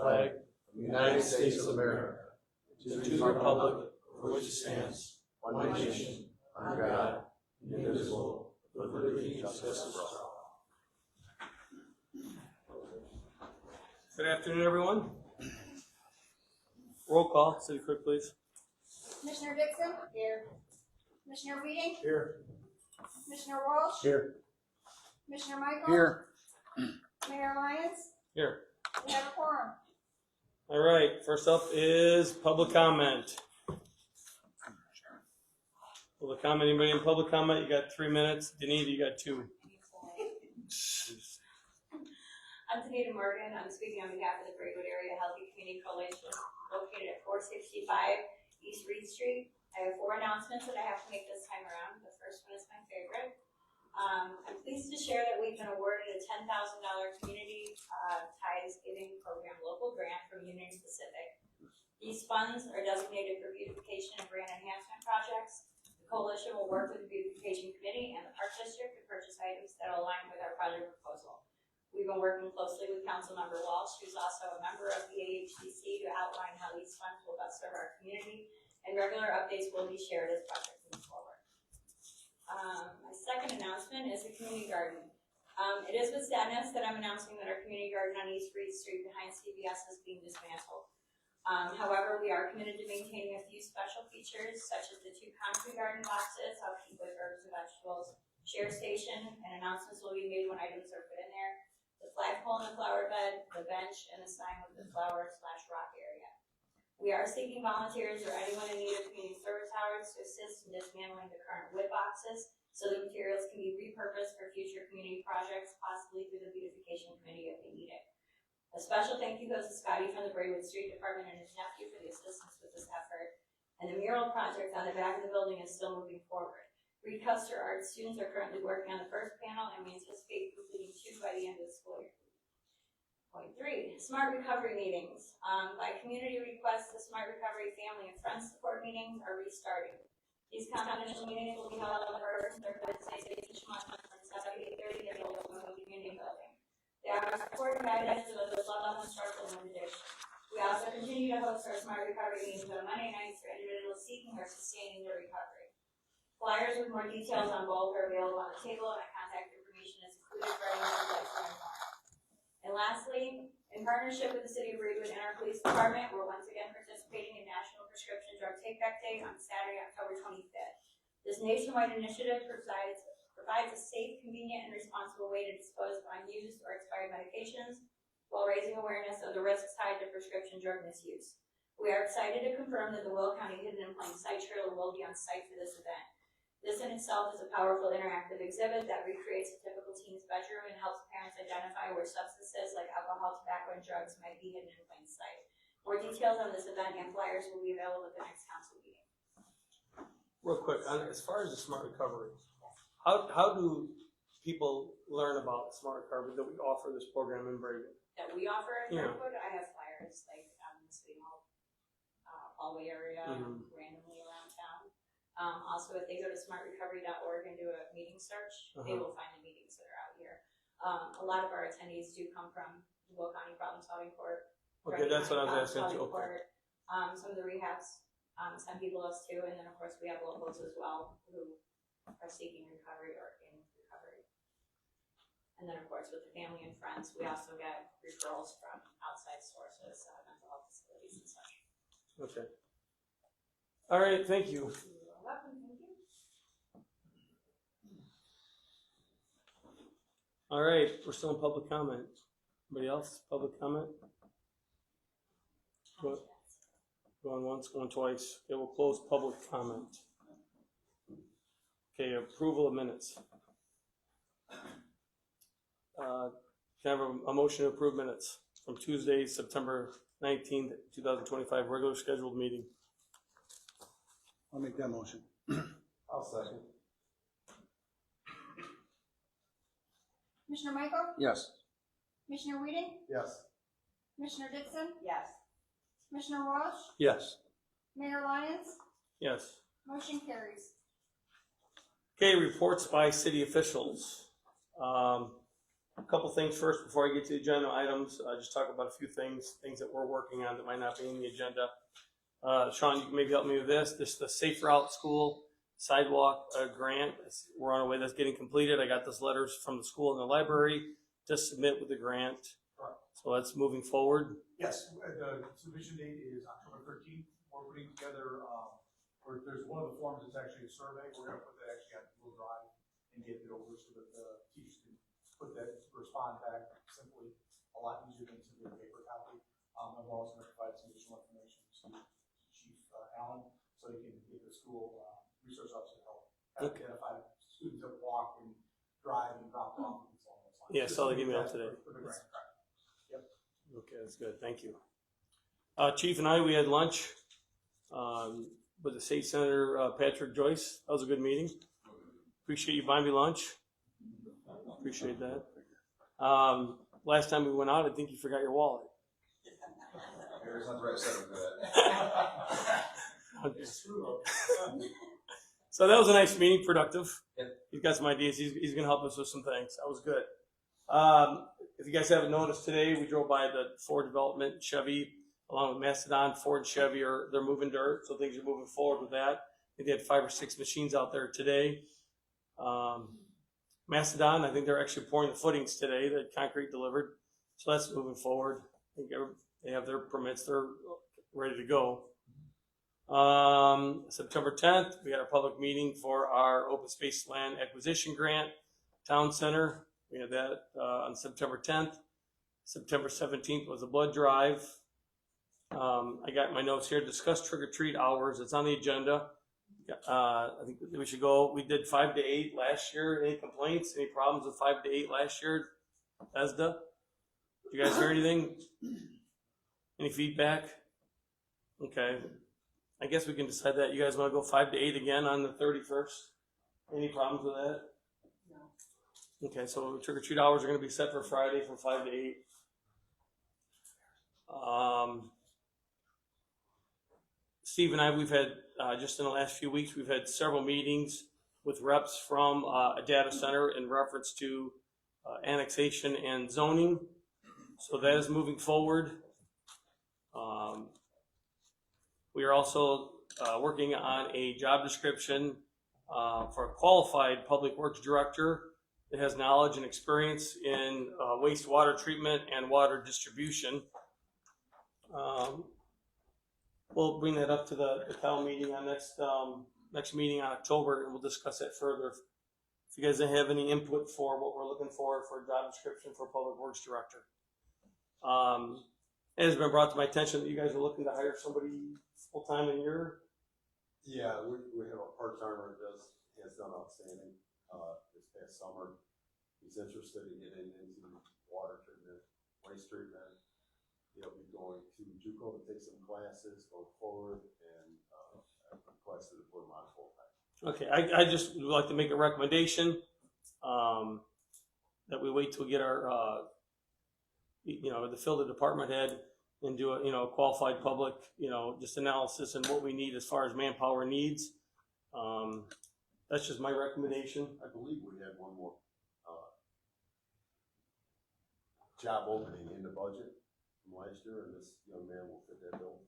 flag of the United States of America, to the republic for which it stands, one nation, under God, indivisible, with liberty and justice for all. Good afternoon, everyone. Roll call, City Clerk, please. Commissioner Dixon? Here. Commissioner Weeding? Here. Commissioner Walsh? Here. Commissioner Michael? Here. Mayor Lyons? Here. We have a quorum. All right, first up is public comment. Public comment, anybody in public comment? You got 3 minutes. Danita, you got 2. I'm Danita Morgan. I'm speaking on behalf of the Braidwood Area Healthy Community Coalition, located at 465 East Reed Street. I have 4 announcements that I have to make this time around. The first one is my favorite. I'm pleased to share that we've been awarded a $10,000 community ties giving program local grant from Union Pacific. These funds are designated for beautification and brand enhancement projects. The coalition will work with the beautification committee and the park district to purchase items that align with our project proposal. We've been working closely with Councilmember Walsh, who's also a member of the AHDC, to outline how these funds will best serve our community, and regular updates will be shared as projects move forward. My second announcement is the community garden. It is with sadness that I'm announcing that our community garden on East Reed Street behind CVS is being dismantled. However, we are committed to maintaining a few special features, such as the 2 concrete garden boxes, upkeep with herbs and vegetables, share station, and announcements will be made when items are put in there, the flagpole and the flower bed, the bench, and the sign with the flower/rock area. We are seeking volunteers or anyone in need of community service hours to assist in dismantling the current wood boxes so the materials can be repurposed for future community projects, possibly through the beautification committee if they need it. A special thank you goes to Scotty from the Braidwood Street Department and his nephew for the assistance with this effort. And the mural project on the back of the building is still moving forward. Reed Custer Art students are currently working on the first panel, and we anticipate completing 2 by the end of the school year. Point 3, Smart Recovery meetings. By community request, the Smart Recovery family and friends support meetings are restarting. These confidential meetings will be held on the first and third Wednesdays of each month from 7 to 8:30 at the local community building. They are supported by guidance of the Love and Structural Limitation. We also continue to host our Smart Recovery meetings on Monday nights for individuals seeking or sustaining their recovery. Flyers with more details on both are available on the table, and my contact information is included for anyone who would like to learn more. And lastly, in partnership with the City of Braidwood and our police department, we're once again participating in National Prescription Drug Take-Back Day on Saturday, October 25th. This nationwide initiative provides a safe, convenient, and responsible way to dispose of unused or expired medications while raising awareness of the risks tied to prescription drug misuse. We are excited to confirm that the Will County Hidden in Plain Sight trailer will be on site for this event. This in itself is a powerful interactive exhibit that recreates a typical teen's bedroom and helps parents identify where substances like alcohol, tobacco, and drugs might be hidden in plain sight. More details on this event and flyers will be available at the next council meeting. Real quick, as far as the Smart Recovery, how do people learn about Smart Recovery that we offer this program in Braidwood? That we offer in Yeah. Braidwood, I have flyers like on the City Hall hallway area, randomly around town. Also, if they go to smartrecovery.org and do a meeting search, they will find the meetings that are out here. A lot of our attendees do come from the Will County Problem Solving Court. Okay, that's what I was asking too. Okay. Some of the rehabs send people to us too, and then of course we have locals as well who are seeking recovery or in recovery. And then of course with the family and friends, we also get referrals from outside sources, mental health facilities and such. Okay. All right, thank you. You're welcome, thank you. All right, we're still in public comment. Anybody else? Public comment? Going once, going twice. Okay, we'll close public comment. Okay, approval of minutes. Can I have a motion to approve minutes from Tuesday, September 19th, 2025, regular scheduled meeting? I'll make that motion. I'll second. Commissioner Michael? Yes. Commissioner Weeding? Yes. Commissioner Dixon? Yes. Commissioner Walsh? Yes. Mayor Lyons? Yes. Motion carries. Okay, reports by city officials. A couple things first before I get to the agenda items. Just talk about a few things that we're working on that might not be in the agenda. Sean, you can maybe help me with this. This is the Safe Route School sidewalk grant. We're on our way. That's getting completed. I got those letters from the school and the library to submit with the grant. Right. So that's moving forward. Yes, the submission date is October 13th. We're putting together, there's one of the forms that's actually a survey. We're gonna put that actually on Google Drive and get it over so that the teachers can put that, respond back simply, a lot easier than simply a paper copy. I'm also gonna provide some additional information to Chief Allen, so he can get the school resource officer to help identify students that walk and drive and drop off and so on. Yeah, I saw the email today. For the grant. Yep. Okay, that's good. Thank you. Chief and I, we had lunch with the State Senator Patrick Joyce. That was a good meeting. Appreciate you buying me lunch. Appreciate that. Last time we went out, I think you forgot your wallet. There's nothing right side of that. So that was a nice meeting, productive. Yep. He's got some ideas. He's going to help us with some things. That was good. If you guys haven't noticed today, we drove by the Ford development, Chevy, along with Mastodon. Ford and Chevy they're moving dirt, so things are moving forward with that. I think they had 5 or 6 machines out there today. Mastodon, I think they're actually pouring the footings today. The concrete delivered, so that's moving forward. I think they have their permits. They're ready to go. September 10th, we had our public meeting for our open space land acquisition grant, Town Center. We had that on September 10th. September 17th was a blood drive. I got my notes here. Discuss trick or treat hours. It's on the agenda. I think we should go. We did 5 to 8 last year. Any complaints? Any problems with 5 to 8 last year? Bethesda? Did you guys hear anything? Any feedback? Okay. I guess we can decide that. You guys want to go 5 to 8 again on the 31st? Any problems with that? No. Okay, so trick or treat hours are going to be set for Friday from 5 to 8. Steve and I, we've had, just in the last few weeks, we've had several meetings with reps from a data center in reference to annexation and zoning. So that is moving forward. We are also working on a job description for a qualified public works director that has knowledge and experience in wastewater treatment and water distribution. We'll bring that up to the town meeting on next meeting in October, and we'll discuss that further. If you guys have any input for what we're looking for a job description for public works director. It has been brought to my attention that you guys are looking to hire somebody full-time in your. Yeah, we have a part-timer that has done outstanding this past summer. He's interested in getting into water treatment, waste treatment. He'll be going to JUCO to take some classes going forward, and I've requested to put him on full-time. Okay, I just would like to make a recommendation that we wait till we get our, to fill the department head and do a qualified public, just analysis and what we need as far as manpower needs. That's just my recommendation. I believe we had one more job opening in the budget from last year, and this young man will fit that bill.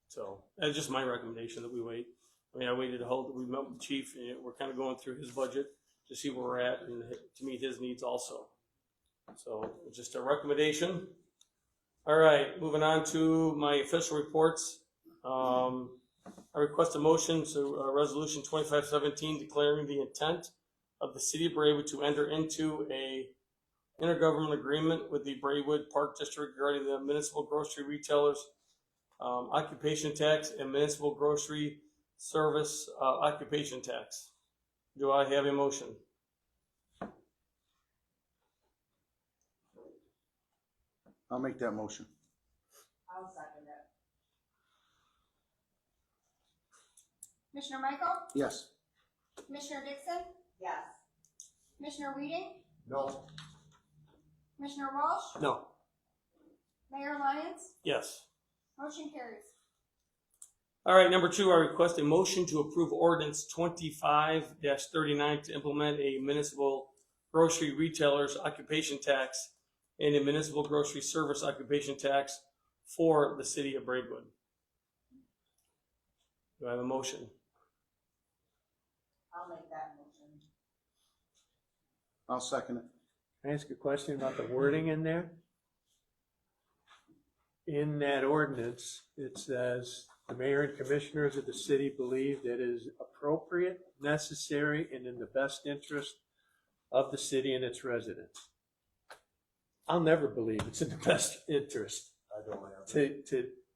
So that's just my recommendation that we wait. I mean, I waited to hold, we met with the chief, and we're kind of going through his budget to see where we're at and to meet his needs also. So just a recommendation. All right, moving on to my official reports. I request a motion to resolution 2517 declaring the intent of the city of Braidwood to enter into a intergovernmental agreement with the Braidwood Park District regarding the municipal grocery retailers occupation tax and municipal grocery service occupation tax. Do I have a motion? I'll make that motion. I'll second it. Commissioner Michael? Yes. Commissioner Dixon? Yes. Commissioner Weeding? No. Commissioner Walsh? No. Mayor Lyons? Yes. Motion carries. All right, number 2, I request a motion to approve ordinance 25-39 to implement a municipal grocery retailers occupation tax and a municipal grocery service occupation tax for the city of Braidwood. Do I have a motion? I'll make that motion. I'll second it. Can I ask a question about the wording in there? In that ordinance, it says, the mayor and commissioners of the city believe that it is appropriate, necessary, and in the best interest of the city and its residents. I'll never believe it's in the best interest I don't have.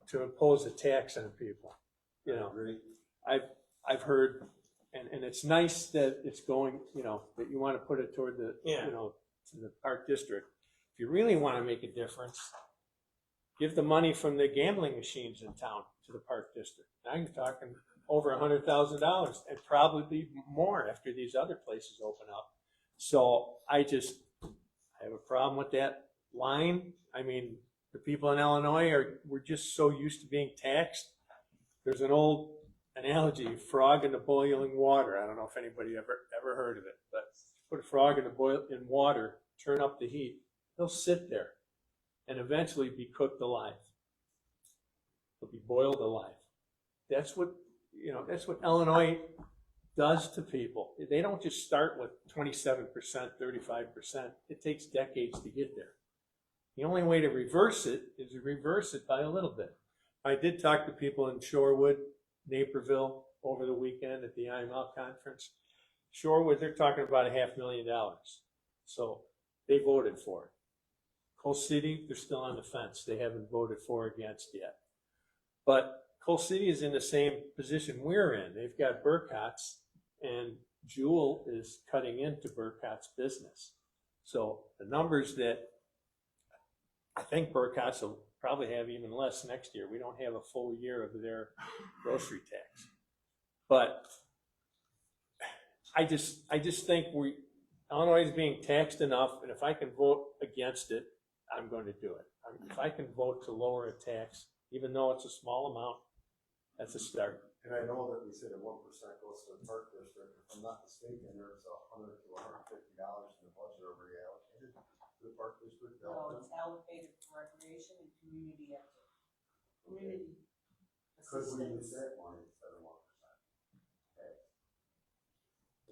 to impose a tax on people. You I know, agree. I've heard, and it's nice that it's going, you know, that you want to put it toward the, Yeah. you know, to the park district. If you really want to make a difference, give the money from the gambling machines in town to the park district. Now you're talking over $100,000 and probably more after these other places open up. So I have a problem with that line. I mean, the people in Illinois we're just so used to being taxed. There's an old analogy, frog in the boiling water. I don't know if anybody ever heard of it, but put a frog in water, turn up the heat, he'll sit there and eventually be cooked alive. He'll be boiled alive. That's what Illinois does to people. They don't just start with 27%, 35%. It takes decades to get there. The only way to reverse it is to reverse it by a little bit. I did talk to people in Shorewood, Naperville over the weekend at the IML conference. Shorewood, they're talking about $500,000. So they voted for it. Coal City, they're still on the fence. They haven't voted for or against yet. But Coal City is in the same position we're in. They've got Burcott's, and Jewel is cutting into Burcott's business. So the numbers that I think Burcott's will probably have even less next year. We don't have a full year of their grocery tax. But I just think Illinois is being taxed enough, and if I can vote against it, I'm going to do it. If I can vote to lower a tax, even though it's a small amount, that's a start. And I know that we said that 1% goes to the park district. If I'm not mistaken, there's $100 to $150 in the budget already allocated to the park district. No, it's allocated for recreation and community activity. Could we use assistance. that money instead of 1%? Okay.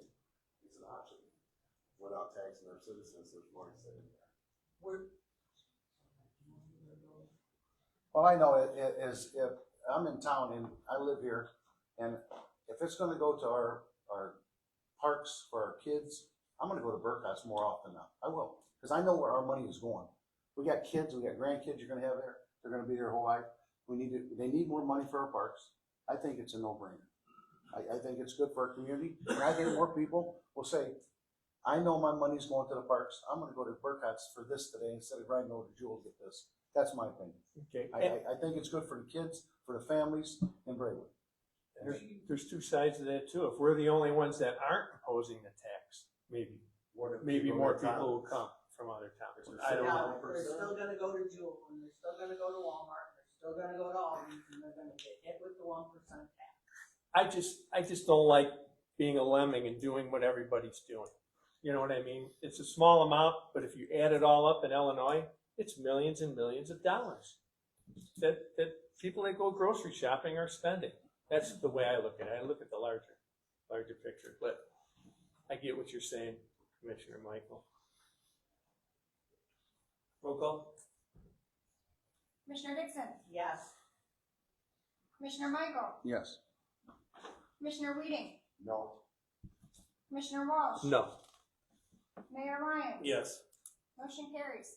It's an option. Without taxing our citizens, there's money saved there. All I know is if I'm in town and I live here, and if it's gonna go to our parks for our kids, I'm gonna go to Burcott's more often now. I will, because I know where our money is going. We got kids, we got grandkids you're gonna have there. They're gonna be there their whole life. They need more money for our parks. I think it's a no-brainer. I think it's good for our community, and I think more people will say, I know my money's going to the parks. I'm gonna go to Burcott's for this today instead of riding over to Jewel to get this. That's my opinion. Okay. I think it's good for the kids, for the families, and Braidwood. There's two sides to that too. If we're the only ones that aren't imposing the tax, maybe more people will come from other towns. I don't know. Now, they're still gonna go to Jewel, and they're still gonna go to Walmart, they're still gonna go to Aldi's, and they're gonna get hit with the 1% tax. I just don't like being a lemming and doing what everybody's doing. You know what I mean? It's a small amount, but if you add it all up in Illinois, it's millions and millions of dollars that people that go grocery shopping are spending. That's the way I look at it. I look at the larger picture, but I get what you're saying, Commissioner Michael. Roll call? Commissioner Dixon, Yes. Commissioner Michael, Yes. Commissioner Weeding, No. Commissioner Walsh. No. Mayor Lyons. Yes. Motion carries.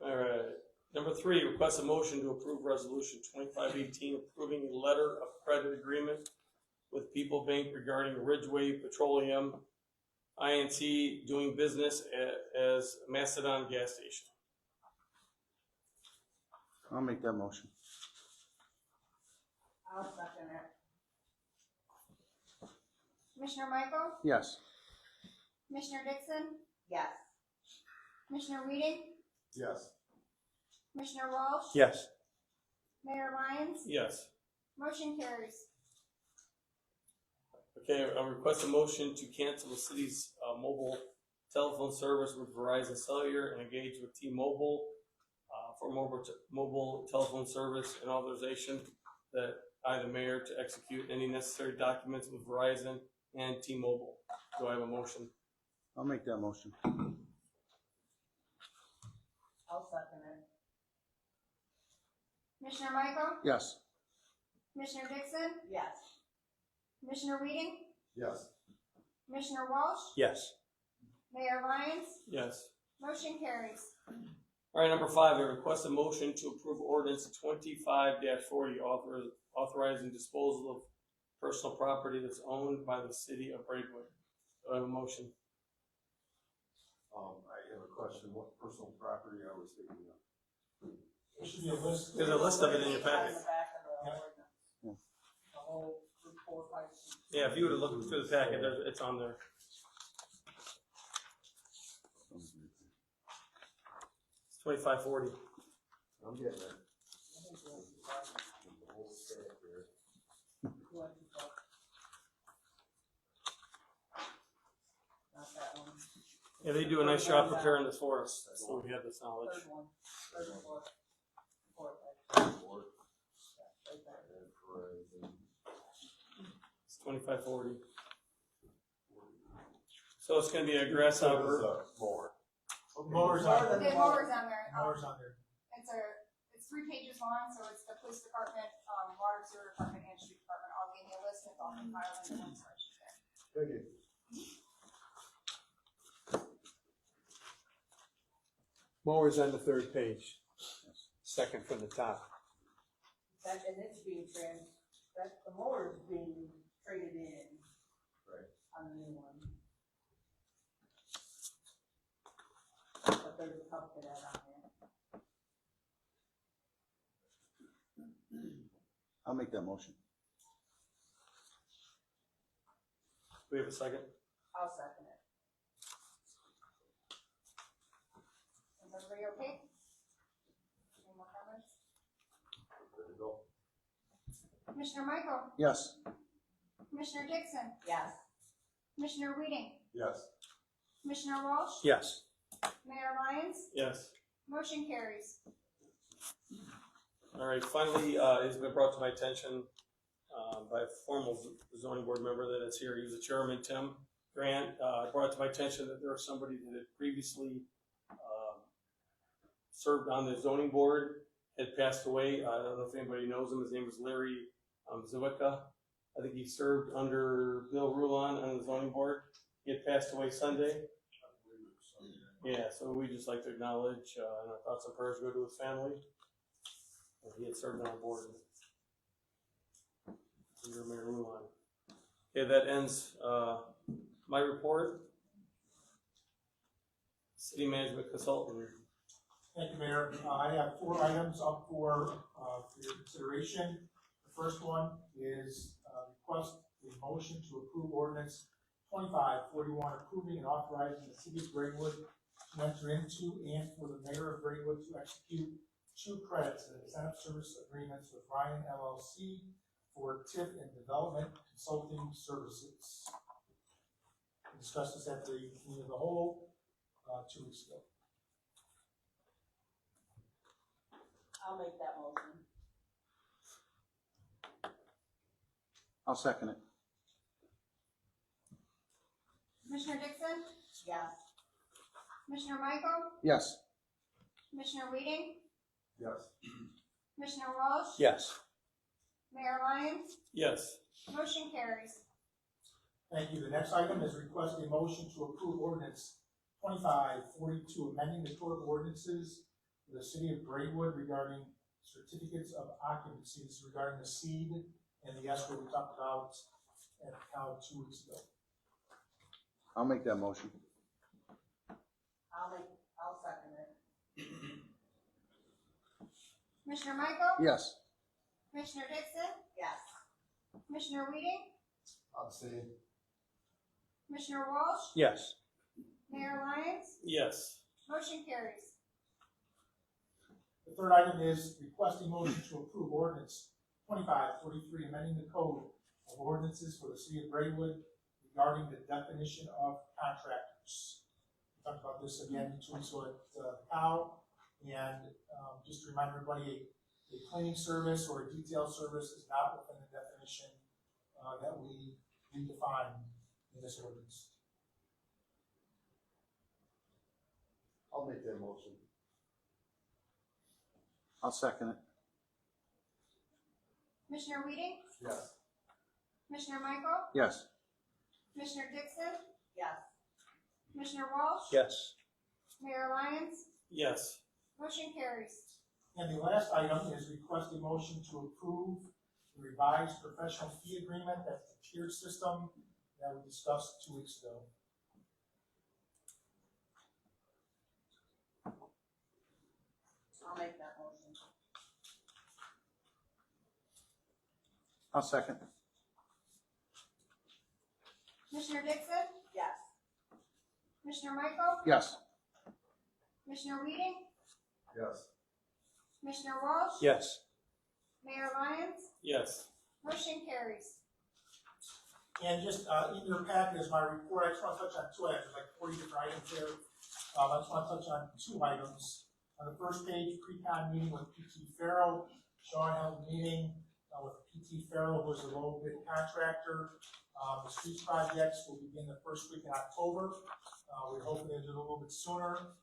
All right. Number 3, request a motion to approve resolution 2518 approving a letter of credit agreement with People Bank regarding Ridgeway Petroleum Inc. doing business as Macedon gas station. I'll make that motion. I'll second it. Commissioner Michael, Yes. Commissioner Dixon, Yes. Commissioner Weeding, Yes. Commissioner Walsh. Yes. Mayor Lyons. Yes. Motion carries. Okay, I request a motion to cancel the city's mobile telephone service with Verizon Cellular and engage with T-Mobile for mobile telephone service and authorization that I, the mayor, to execute any necessary documents with Verizon and T-Mobile. Do I have a motion? I'll make that motion. I'll second it. Commissioner Michael, Yes. Commissioner Dixon, Yes. Commissioner Weeding, Yes. Commissioner Walsh, Yes. Mayor Lyons, Yes. motion carries. All right, number 5, I request a motion to approve ordinance 25-40, authorizing disposal of personal property that's owned by the city of Braidwood. Do I have a motion? I have a question, what personal property are we speaking of? There should be a list. There's a list of it in your packet. On the back of the ordinance. Yeah. The whole 4, 5, 6. Yeah, if you would have looked through the packet, it's on there. It's 25-40. I'm getting there. I think we'll- The whole stack here. we'll have to talk. Not that one. Yeah, they do a nice job preparing this for us, so we have this knowledge. Third one. Third and fourth. Fourth, Board, right there. and Verizon. It's 25-40. So it's gonna be a grasshopper. More. Mowers on The there. mower's on there. Mowers on there. It's 3 pages long, so it's the police department, water sewer department, and street department all gave me a list, it's all compiled into one spreadsheet there. Thank you. Mowers on the 3rd page, second from the top. That, and it's being the mower is being traded in. Right. On the new one. But there's a couple that on there. I'll make that motion. We have a second? I'll second it. Is everybody okay? Any more comments? Good to go. Commissioner Michael, Yes. Commissioner Dixon, Yes. Commissioner Weeding, Yes. Commissioner Walsh, Yes. Mayor Lyons, Yes. motion carries. All right, finally, it's been brought to my attention by a formal zoning board member that is here. He was the chairman, Tim Grant. Brought to my attention that there was somebody that had previously served on the zoning board, had passed away. I don't know if anybody knows him. His name was Larry Zawicka. I think he served under Bill Rulon on the zoning board. He had passed away Sunday. Yeah, so we just like to acknowledge, and our thoughts and prayers go to his family. He had served on the board under Mayor Rulon. Okay, that ends my report. City management consultant. Thank you, Mayor. I have 4 items up for your consideration. The first one is request a motion to approve ordinance 2541, approving and authorizing the city of Braidwood to enter into and for the mayor of Braidwood to execute 2 credits and incentive service agreements with Ryan LLC for TIF and development consulting services. We discussed this at the committee of the whole 2 weeks ago. I'll make that motion. I'll second it. Commissioner Dixon, Yes. Commissioner Michael, Yes. Commissioner Weeding, Yes. Commissioner Walsh, Yes. Mayor Lyons, Yes. motion carries. Thank you. The next item is request a motion to approve ordinance 2542, amending the code of ordinances for the city of Braidwood regarding certificates of occupancy. This is regarding the seed and the escrow we talked about at the count 2 weeks ago. I'll make that motion. I'll second it. Commissioner Michael, Yes. Commissioner Dixon, Yes. Commissioner Weeding, Abstain. Commissioner Walsh, Yes. Mayor Lyons, Yes. motion carries. The third item is request a motion to approve ordinance 2543, amending the code of ordinances for the city of Braidwood regarding the definition of contractors. talked about this again 2 weeks ago at Cow. And just to remind everybody, a cleaning service or a detail service is not within the definition that we define in this ordinance. I'll make that motion. I'll second it. Commissioner Weeding, Yes. Commissioner Michael, Yes. Commissioner Dixon, Yes. Commissioner Walsh, Yes. Mayor Lyons, Yes. motion carries. And the last item is request a motion to approve the revised professional fee agreement, that's the tiered system that we discussed 2 weeks ago. I'll make that motion. I'll second. Commissioner Dixon, Yes. Commissioner Michael, Yes. Commissioner Weeding, Yes. Commissioner Walsh, Yes. Mayor Lyons, Yes. motion carries. and just, in your packet is my report, I just wanna touch on two items, there's like 40 different items there. I just wanna touch on two items. On the first page, pre-con meeting with PT Farrell. Sean held a meeting with PT Farrell, who is a low bid contractor. The streets projects will begin the first week in October. We're hoping to do it a little bit sooner,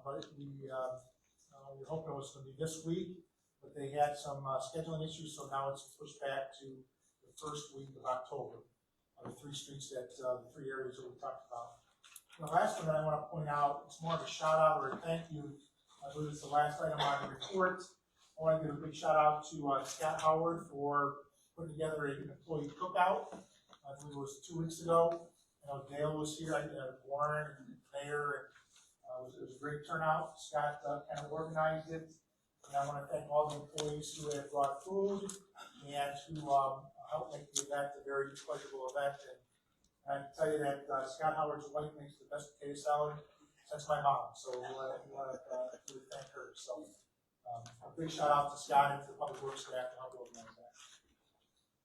but we're hoping it was gonna be this week. But they had some scheduling issues, so now it's pushed back to the first week of October. The three streets that, the three areas that we talked about. The last one that I wanna point out, it's more of a shout out or a thank you. I believe it's the last item on the report. I want to give a big shout out to Scott Howard for putting together an employee cookout. I believe it was 2 weeks ago. You know, Dale was here, Warren and Mayor, and it was a great turnout. Scott kind of organized it. And I want to thank all the employees who have brought food and who helped make the event a very pleasurable event. And I can tell you that Scott Howard's wife makes the best potato salad since my mom, so we want to thank her. So a big shout out to Scott and to the Public Works staff to help organize that.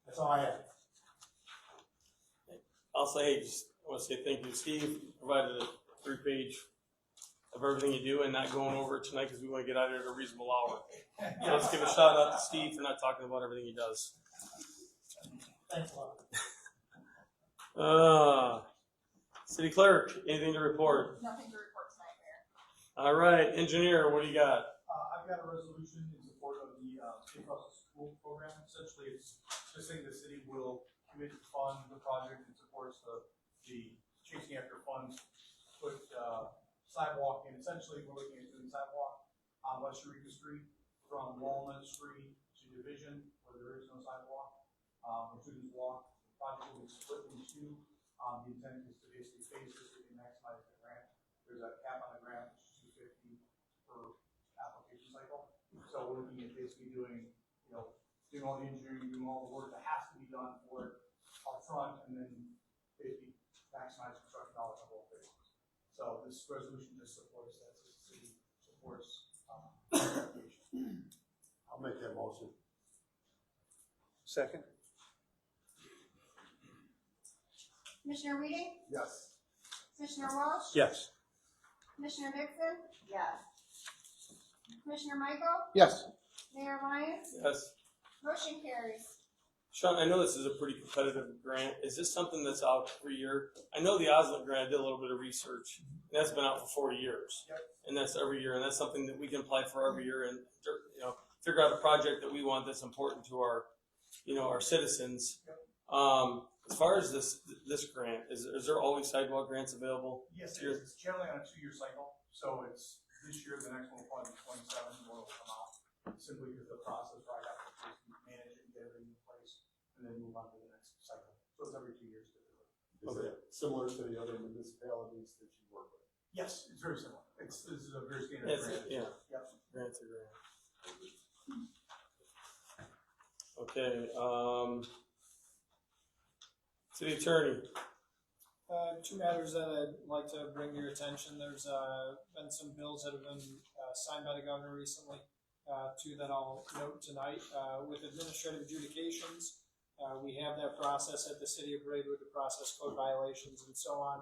That's all I have. I'll say, I want to say thank you to Steve. You provided a 3-page of everything you do and not going over it tonight because we want to get out of here at a reasonable hour. So let's give a shout out to Steve for not talking about everything he does. Thanks a lot. City Clerk, anything to report? Nothing to report tonight, Mayor. All right, Engineer, what do you got? I've got a resolution in support of the Safe Russell School program. Essentially, it's just saying the city will commit to fund the project and supports the chasing after funds, put sidewalk in. Essentially, we're looking at doing sidewalk on West Eureka Street from Walnut Street to Division, where there is no sidewalk. Where students walk. The project will be split in two. The intent is to basically phase this to maximize the grant. There's a cap on the grant, which is $250 per application cycle. So we're looking at basically doing, doing all the engineering, doing all the work that has to be done for it up front, and then basically maximize construction dollars on both phases. So this resolution just supports that, so the city supports the application. I'll make that motion. Second? Commissioner Weeding, Yes. Commissioner Walsh, Yes. Commissioner Dixon, Yes. Commissioner Michael, Yes. Mayor Lyons, Yes. motion carries. Sean, I know this is a pretty competitive grant. Is this something that's out every year? I know the Oslet grant, I did a little bit of research. That's been out for 40 years. Yep. And that's every year, and that's something that we can apply for every year and, figure out a project that we want that's important to our, our citizens. Yep. As far as this grant, is there always sidewalk grants available? Yes, it is. It's generally on a 2-year cycle, so it's this year, the next one will probably be 27, where it'll come out, simply because the process, right, after we manage it and get everything in place, and then move on to the next cycle. So it's every 2 years typically. Is it similar to the other municipalities that you work with? Yes, it's very similar. This is a very standard Yes, grant. yeah. Yep. Grants are grant. Okay, City Attorney. Two matters that I'd like to bring to your attention. There's been some bills that have been signed by the governor recently, two that I'll note tonight. With administrative adjudications, we have that process at the city of Braidwood, the process code violations and so on.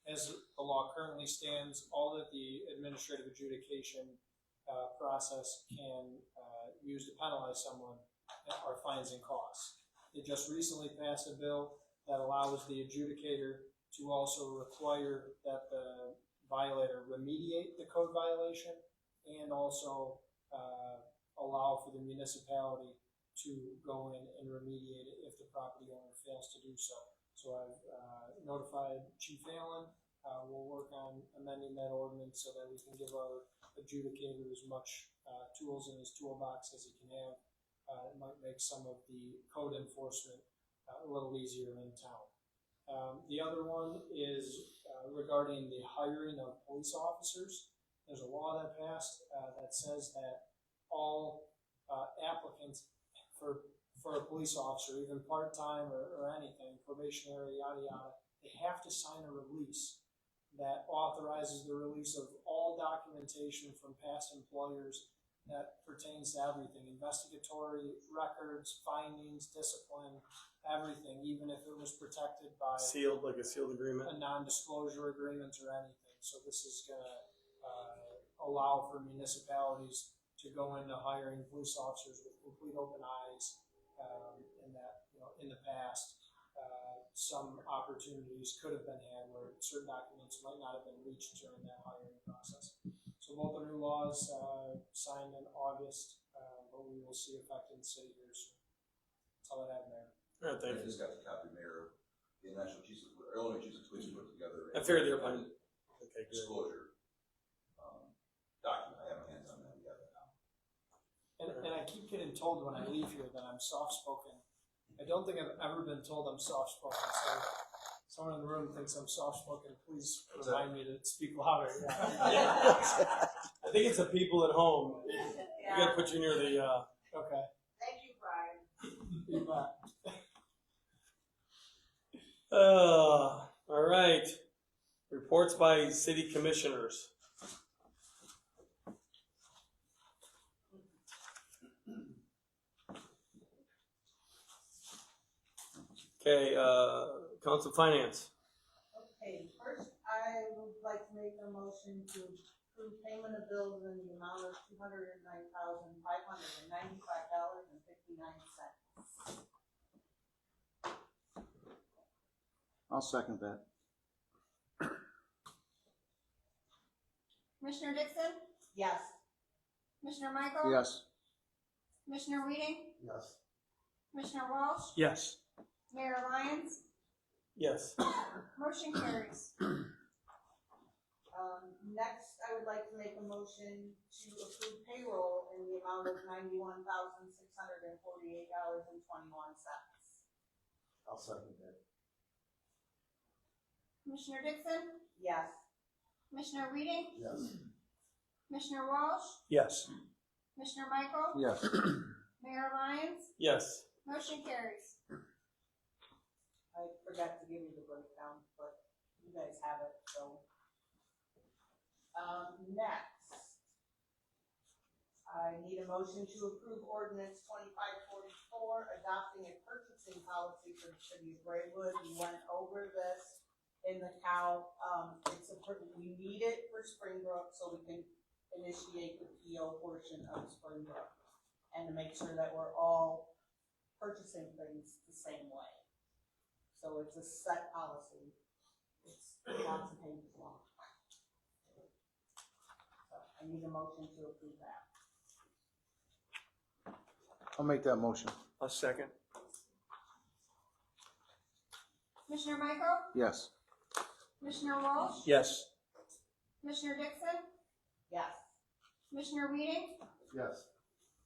as the law currently stands, all that the administrative adjudication process can use to penalize someone are fines and costs. It just recently passed a bill that allows the adjudicator to also require that the violator remediate the code violation and also allow for the municipality to go in and remediate it if the property owner fails to do so. So I've notified Chief Allen. We'll work on amending that ordinance so that we can give our adjudicator as much tools in his toolbox as he can have. It might make some of the code enforcement a little easier in town. The other one is regarding the hiring of police officers. There's a law that passed that says that all applicants for a police officer, even part-time or anything, probationary, yada yada, they have to sign a release that authorizes the release of all documentation from past employers that pertains to everything, investigatory records, findings, discipline, everything, even if it was protected by Sealed, like a sealed agreement. a non-disclosure agreement or anything. So this is gonna allow for municipalities to go into hiring police officers with complete open eyes. In that, in the past, some opportunities could have been had where certain documents might not have been reached during that hiring process. So both the new laws signed in August, but we will see effect in the city here soon. That's all I have there. All right, thank I you. just got the copy, Mayor, the National Chiefs, Illinois Chiefs of Police put together. I figured they were fine. Okay, good. Disclosure document. I have my hands on that together now. And I keep getting told when I leave here that I'm soft-spoken. I don't think I've ever been told I'm soft-spoken, so if someone in the room thinks I'm soft-spoken, please remind me to speak louder. I think it's the people at home. You gotta put you near the, Okay. Thank you, Brian. You bet. all right. Reports by city commissioners. Okay, Council Finance. Okay, first, I would like to make a motion to approve payment of bills in the amount of $209,595.59. I'll second that. Commissioner Dixon? Yes. Commissioner Michael? Yes. Commissioner Weeding? Yes. Commissioner Walsh? Yes. Mayor Lyons? Yes. Motion carries. Next, I would like to make a motion to approve payroll in the amount of $91,648.21. I'll second that. Commissioner Dixon? Yes. Commissioner Weeding? Yes. Commissioner Walsh? Yes. Commissioner Michael? Yes. Mayor Lyons? Yes. Motion carries. I forgot to give you the breakdown, but you guys have it, so. Next, I need a motion to approve ordinance 2544, adopting a purchasing policy for the city of Graywood. We went over this in the cow. We need it for Springbrook so we can initiate the PO portion of Springbrook and to make sure that we're all purchasing things the same way. So it's a set policy. It's lots of pages long. So I need a motion to approve that. I'll make that motion. I'll second. Commissioner Michael? Yes. Commissioner Walsh? Yes. Commissioner Dixon? Yes. Commissioner Weeding? Yes.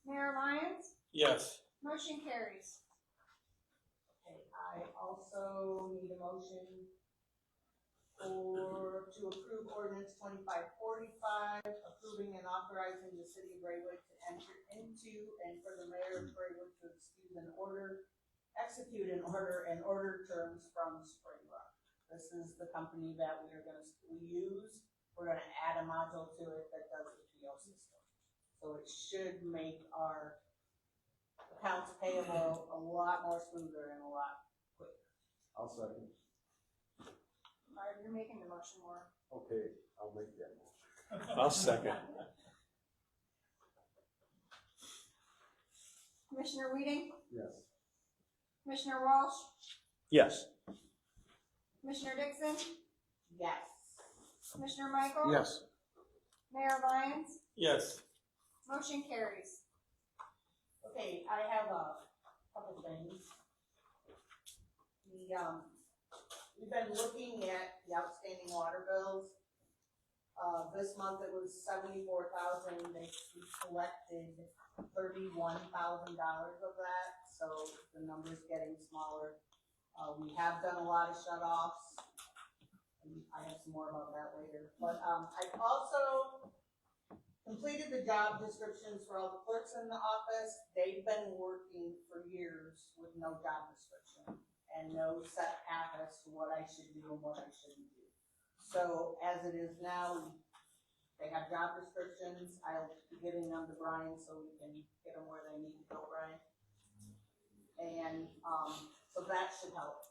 Mayor Lyons? Yes. Motion carries. Okay, I also need a motion to approve ordinance 2545, approving and authorizing the city of Graywood to enter into and for the mayor of Graywood to execute an order and order terms from Springbrook. This is the company that we use. We're gonna add a module to it that does the PO system. So it should make our accounts payable a lot more smoother and a lot quicker. I'll second. Alright, you're making the motion more. Okay, I'll make that motion. I'll second. Commissioner Weeding, Yes. Commissioner Walsh, Yes. Commissioner Dixon, Yes. Commissioner Michael. Yes. Mayor Lyons, Yes. motion carries. Okay, I have a couple things. We've been looking at the outstanding water bills. This month it was $74,000, we collected $31,000 of that, so the number's getting smaller. We have done a lot of shut-offs, and I have some more about that later, but, I've also completed the job descriptions for all the clerks in the office. They've been working for years with no job description and no set path as to what I should do and what I shouldn't do. So as it is now, they have job descriptions. I'll be giving them to Brian so we can get them where they need to go, Brian. And, so that should help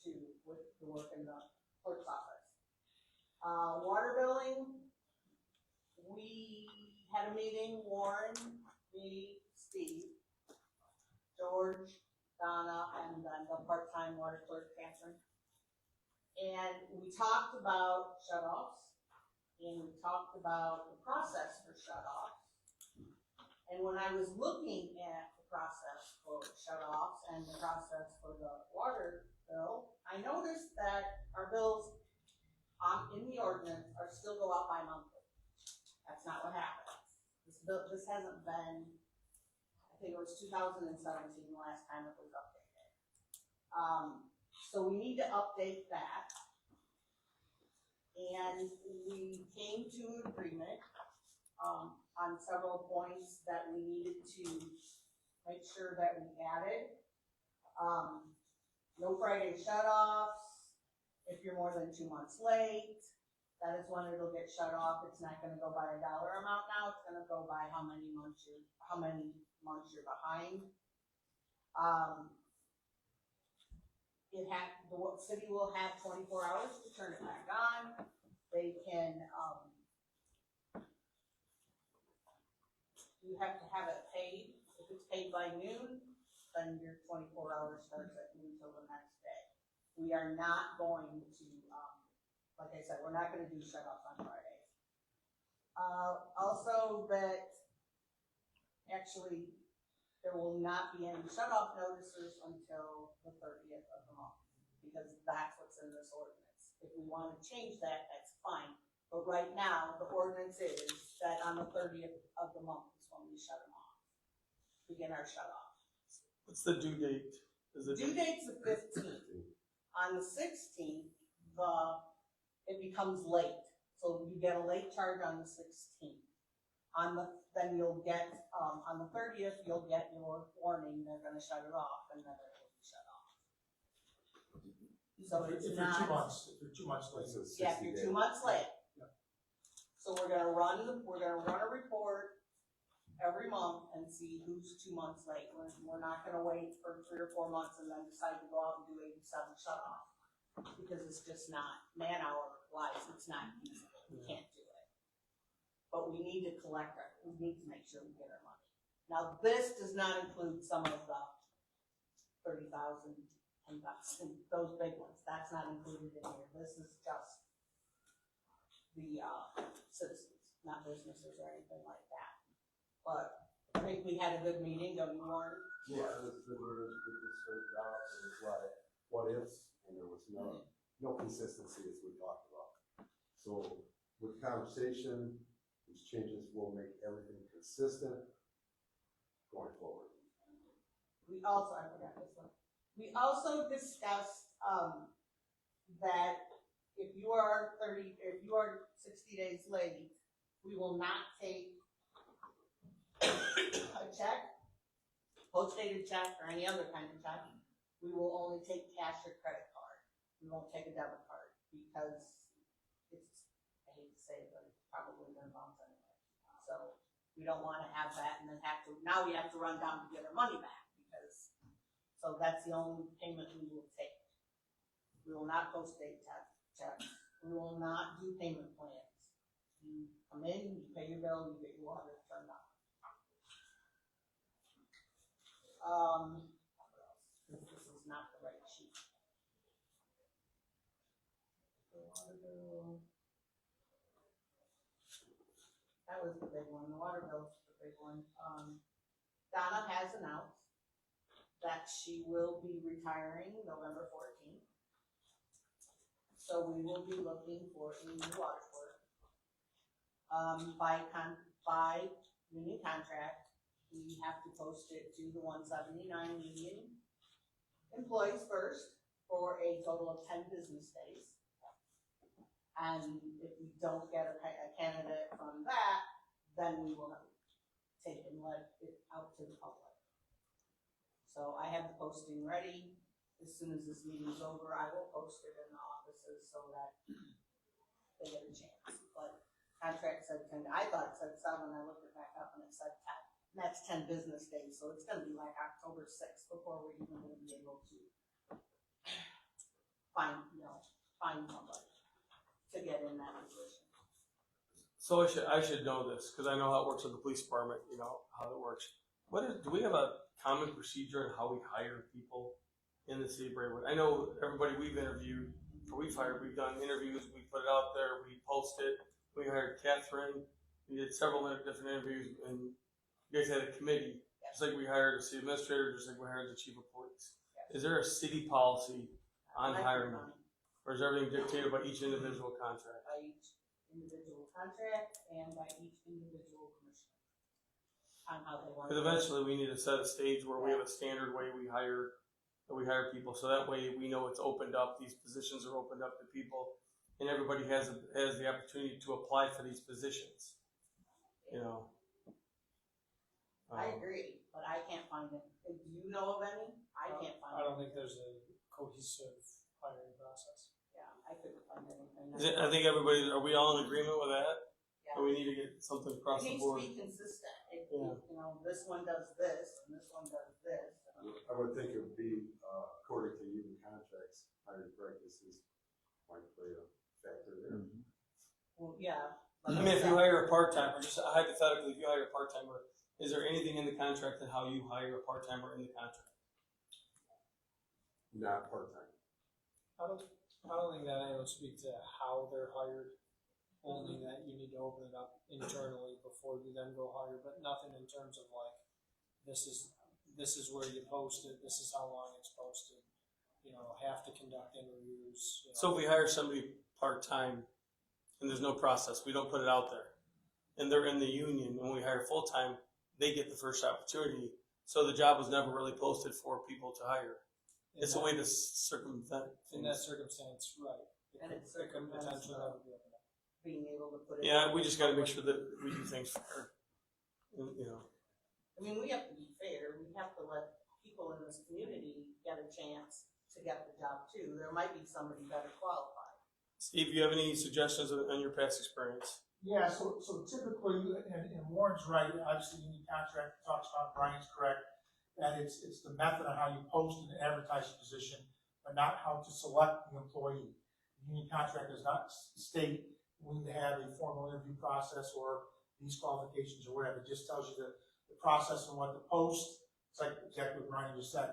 too with the work in the clerk's office. Water billing, we had a meeting, Warren, me, Steve, George, Donna, and then the part-time water clerk, Catherine. And we talked about shut-offs, and we talked about the process for shut-offs. And when I was looking at the process for shut-offs and the process for the water bill, I noticed that our bills in the ordinance are still go out bi-monthly. That's not what happens. This hasn't been, I think it was 2017 the last time it was updated. So we need to update that. And we came to an agreement, on several points that we needed to make sure that we added. No Friday shut-offs. If you're more than 2 months late, that is when it'll get shut off. It's not gonna go by a dollar amount now, it's gonna go by how many months you're behind. The city will have 24 hours to turn it back on. They can, you have to have it paid. If it's paid by noon, then your 24 hours starts at noon till the next day. We are not going to, like I said, we're not gonna do shut-offs on Fridays. Also that, actually, there will not be any shut-off notices until the 30th of the month, because that's what's in this ordinance. If we wanna change that, that's fine, but right now, the ordinance is that on the 30th of the month is when we shut them off, begin our shut-off. What's the due date? Is it Due date's the 15th. On the 16th, it becomes late, so you get a late charge on the 16th. Then you'll get, on the 30th, you'll get your warning, they're gonna shut it off, and then it will be shut off. So it's If not. you're 2 months, if you're 2 months late. It's a Yeah, if 60 you're day. 2 months late. Yeah. So we're gonna run a report every month and see who's 2 months late. We're not gonna wait for 3 or 4 months and then decide to go out and do 87 shut off. Because it's just not, man-hour wise, it's not feasible, we can't do it. But we need to we need to make sure we get our money. Now, this does not include some of the 30,000, 10,000, those big ones, that's not included in here. This is just the, citizens, not businesses or anything like that. But I think we had a good meeting, don't you, Warren? Yeah, it was good, good straightened out, there was a lot of what ifs, and there was no consistency as we talked about. So with conversation, these changes will make everything consistent going forward. I forgot this one. We also discussed, that if you are 60 days late, we will not take a check, post-dated check, or any other kind of check. We will only take cash or credit card. We won't take a debit card, because it's, I hate to say it, but it's probably gonna bounce anyway. So we don't wanna have that and then now we have to run down to get our money back, so that's the only payment we will take. We will not post-date checks. We will not do payment plans. You come in, you pay your bill, you get your water turned on. This is not the right sheet. The water bill. That was the big one, the water bill's the big one. Donna has announced that she will be retiring November 14th. So we will be looking for a new water clerk. By union contract, we have to post it to the 179 union employees first for a total of 10 business days. And if we don't get a candidate from that, then we will take and let it out to the public. So I have the posting ready. As soon as this meeting's over, I will post it in the offices so that they get a chance. But contract said 10, I thought it said 7, I looked it back up and it said 10. And that's 10 business days, so it's gonna be like October 6th before we're even gonna be able to find somebody to get in that position. So I should know this, because I know how it works with the police department, you know, how it works. Do we have a common procedure on how we hire people in the city of Braidwood? I know everybody we've interviewed, or we've hired, we've done interviews, we put it out there, we post it. We hired Catherine, we did several different interviews, and you guys had a committee, just like we hired a city administrator, just like we hired the chief of police. Is there a city policy on hiring? Or is everything dictated by each individual contract? By each individual contract and by each individual commissioner on how they want. Because eventually we need to set a stage where we have a standard way we hire people, so that way we know it's opened up, these positions are opened up to people, and everybody has the opportunity to apply for these positions, you know. I agree, but I can't find it. Do you know of any? I can't find it. I don't think there's a cohesive hiring process. Yeah, I couldn't find anything. I think are we all in agreement with that? Yeah. Or we need to get something across It the needs board? to be consistent. Yeah. You know, this one does this and this one does this. I would think it would be, according to union contracts, hiring practices might play a factor there. Well, yeah. I mean, if you hire a part-timer, just hypothetically, if you hire a part-timer, is there anything in the contract on how you hire a part-timer in the contract? Not part-time. I don't think that I would speak to how they're hired, only that you need to open it up internally before you then go hire, but nothing in terms of like, this is where you post it, this is how long it's posted, you know, have to conduct interviews. You know. So if we hire somebody part-time and there's no process, we don't put it out there, and they're in the union, and we hire full-time, they get the first opportunity. So the job was never really posted for people to hire. It's a way to circumvent In things. that circumstance, right. And it's It could circumvents potentially never be opened up. being able to put it. Yeah, we just gotta make sure that we do things fair. You know. I mean, we have to be fair. We have to let people in this community get a chance to get the job too. There might be somebody better qualified. Steve, you have any suggestions on your past experience? Yeah, so typically, and Warren's right, obviously union contract talks about, Brian's correct, that it's the method on how you post and advertise a position, but not how to select the employee. The union contract does not state we need to have a formal interview process or these qualifications or whatever. It just tells you the process and what to post. It's like exactly what Brian just said.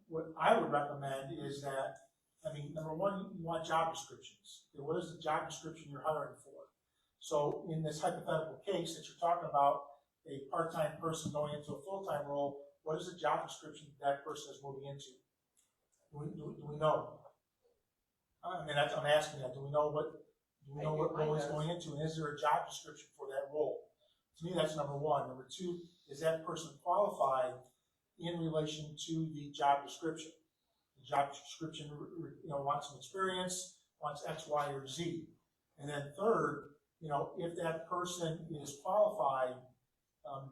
What I would recommend is that, I mean, number one, you want job descriptions. What is the job description you're hiring for? So in this hypothetical case that you're talking about, a part-time person going into a full-time role, what is the job description that person is moving into? Do we know? I mean, I'm asking that. Do we know what role he's going into? And is there a job description for that role? To me, that's number one. Number two, is that person qualified in relation to the job description? The job description, wants some experience, wants X, Y, or Z. And then third, if that person is qualified,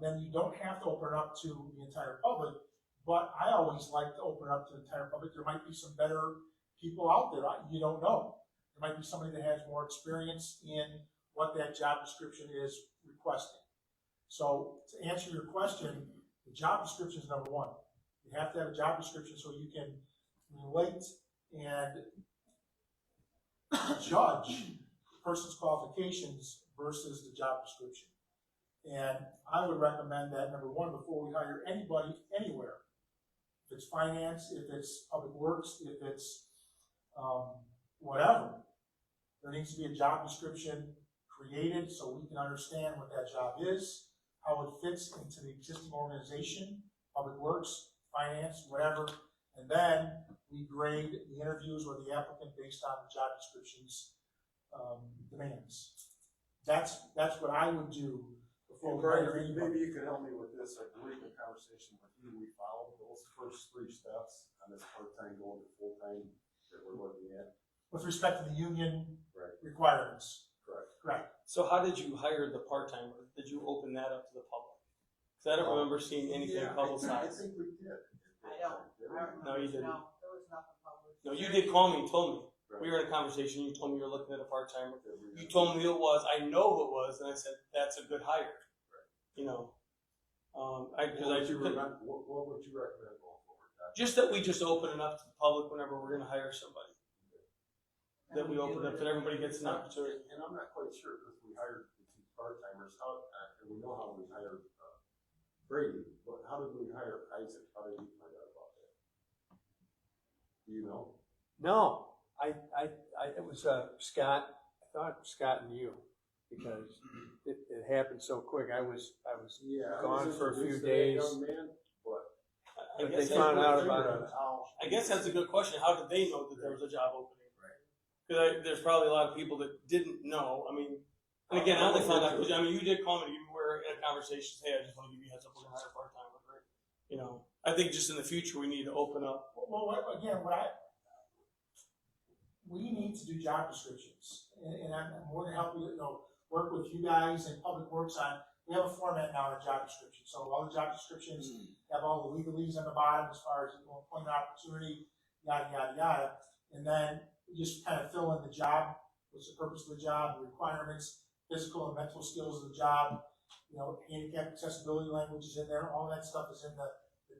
then you don't have to open it up to the entire public. But I always like to open it up to the entire public. There might be some better people out there. You don't know. There might be somebody that has more experience in what that job description is requesting. So to answer your question, the job description is number one. You have to have a job description so you can relate and judge the person's qualifications versus the job description. And I would recommend that, number one, before we hire anybody, anywhere, if it's finance, if it's public works, if it's, whatever, there needs to be a job description created so we can understand what that job is, how it fits into the existing organization, public works, finance, whatever, and then we grade the interviews or the applicant based on the job description's demands. That's what I would do before we hire Brian, anybody. maybe you could help me with this. I believe in conversation with you, we followed those first 3 steps on this part-time going to full-time that we're looking at. With respect to the union Right. requirements. Correct. Correct. So how did you hire the part-timer? Did you open that up to the public? Because I don't remember seeing anything Yeah, I publicized. think we did. I don't remember. No, you didn't. No, there was nothing published. No, you did call me and told me. Right. We were in a conversation, you told me you were looking at a part-timer. That we You had- told me who it was, I know who it was, and I said, that's a good hire. You know, What would you recommend going forward, Doc? just that we just open it up to the public whenever we're gonna hire somebody. That we open up, that everybody gets an opportunity. And I'm not quite sure, because we hired the 2 part-timers, how, and we know how we hired Brady, but how did we hire Isaac? How did you find out about that? Do you know? No, it was, Scott, I thought it was Scott and you, because it happened so quick. I was Yeah. I gone was for a few introduced to that days. young man, but I But guess they that- found out about it. I guess that's a good question. How did they know that there was a job opening? Because there's probably a lot of people that didn't know. I mean, and again, I only found out because I mean, you did call me. You were in a conversation. Hey, I just want to give you a heads up. We're gonna hire a part timer, right? You know, I think just in the future we need to open up. We need to do job descriptions, and I'm more than happy to, work with you guys and Public Works on, we have a format now in a job description, so all the job descriptions have all the legalese on the bottom as far as employment opportunity, yada, yada, yada, and then we just kind of fill in the job, what's the purpose of the job, the requirements, physical and mental skills of the job, handicap accessibility language is in there, all that stuff is in the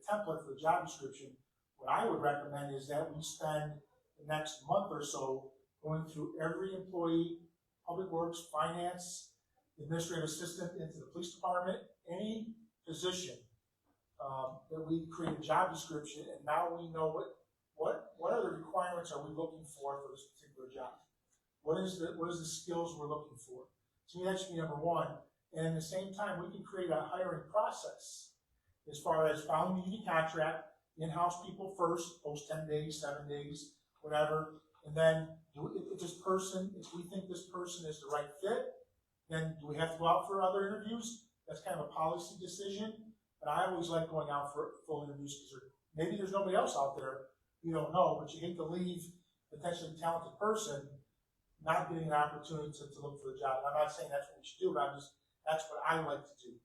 template for the job description. What I would recommend is that we spend the next month or so going through every employee, public works, finance, administrative assistant into the police department, any position, that we create a job description, and now we know what are the requirements are we looking for this particular job? What is the skills we're looking for? To me, that should be number one. And at the same time, we can create a hiring process as far as following the union contract, in-house people first, post 10 days, 7 days, whatever. And then if we think this person is the right fit, then do we have to go out for other interviews? That's kind of a policy decision. But I always like going out for full interviews because maybe there's nobody else out there. You don't know, but you hate to leave a potentially talented person not getting an opportunity to look for the job. And I'm not saying that's what we should do, but that's what I like to do.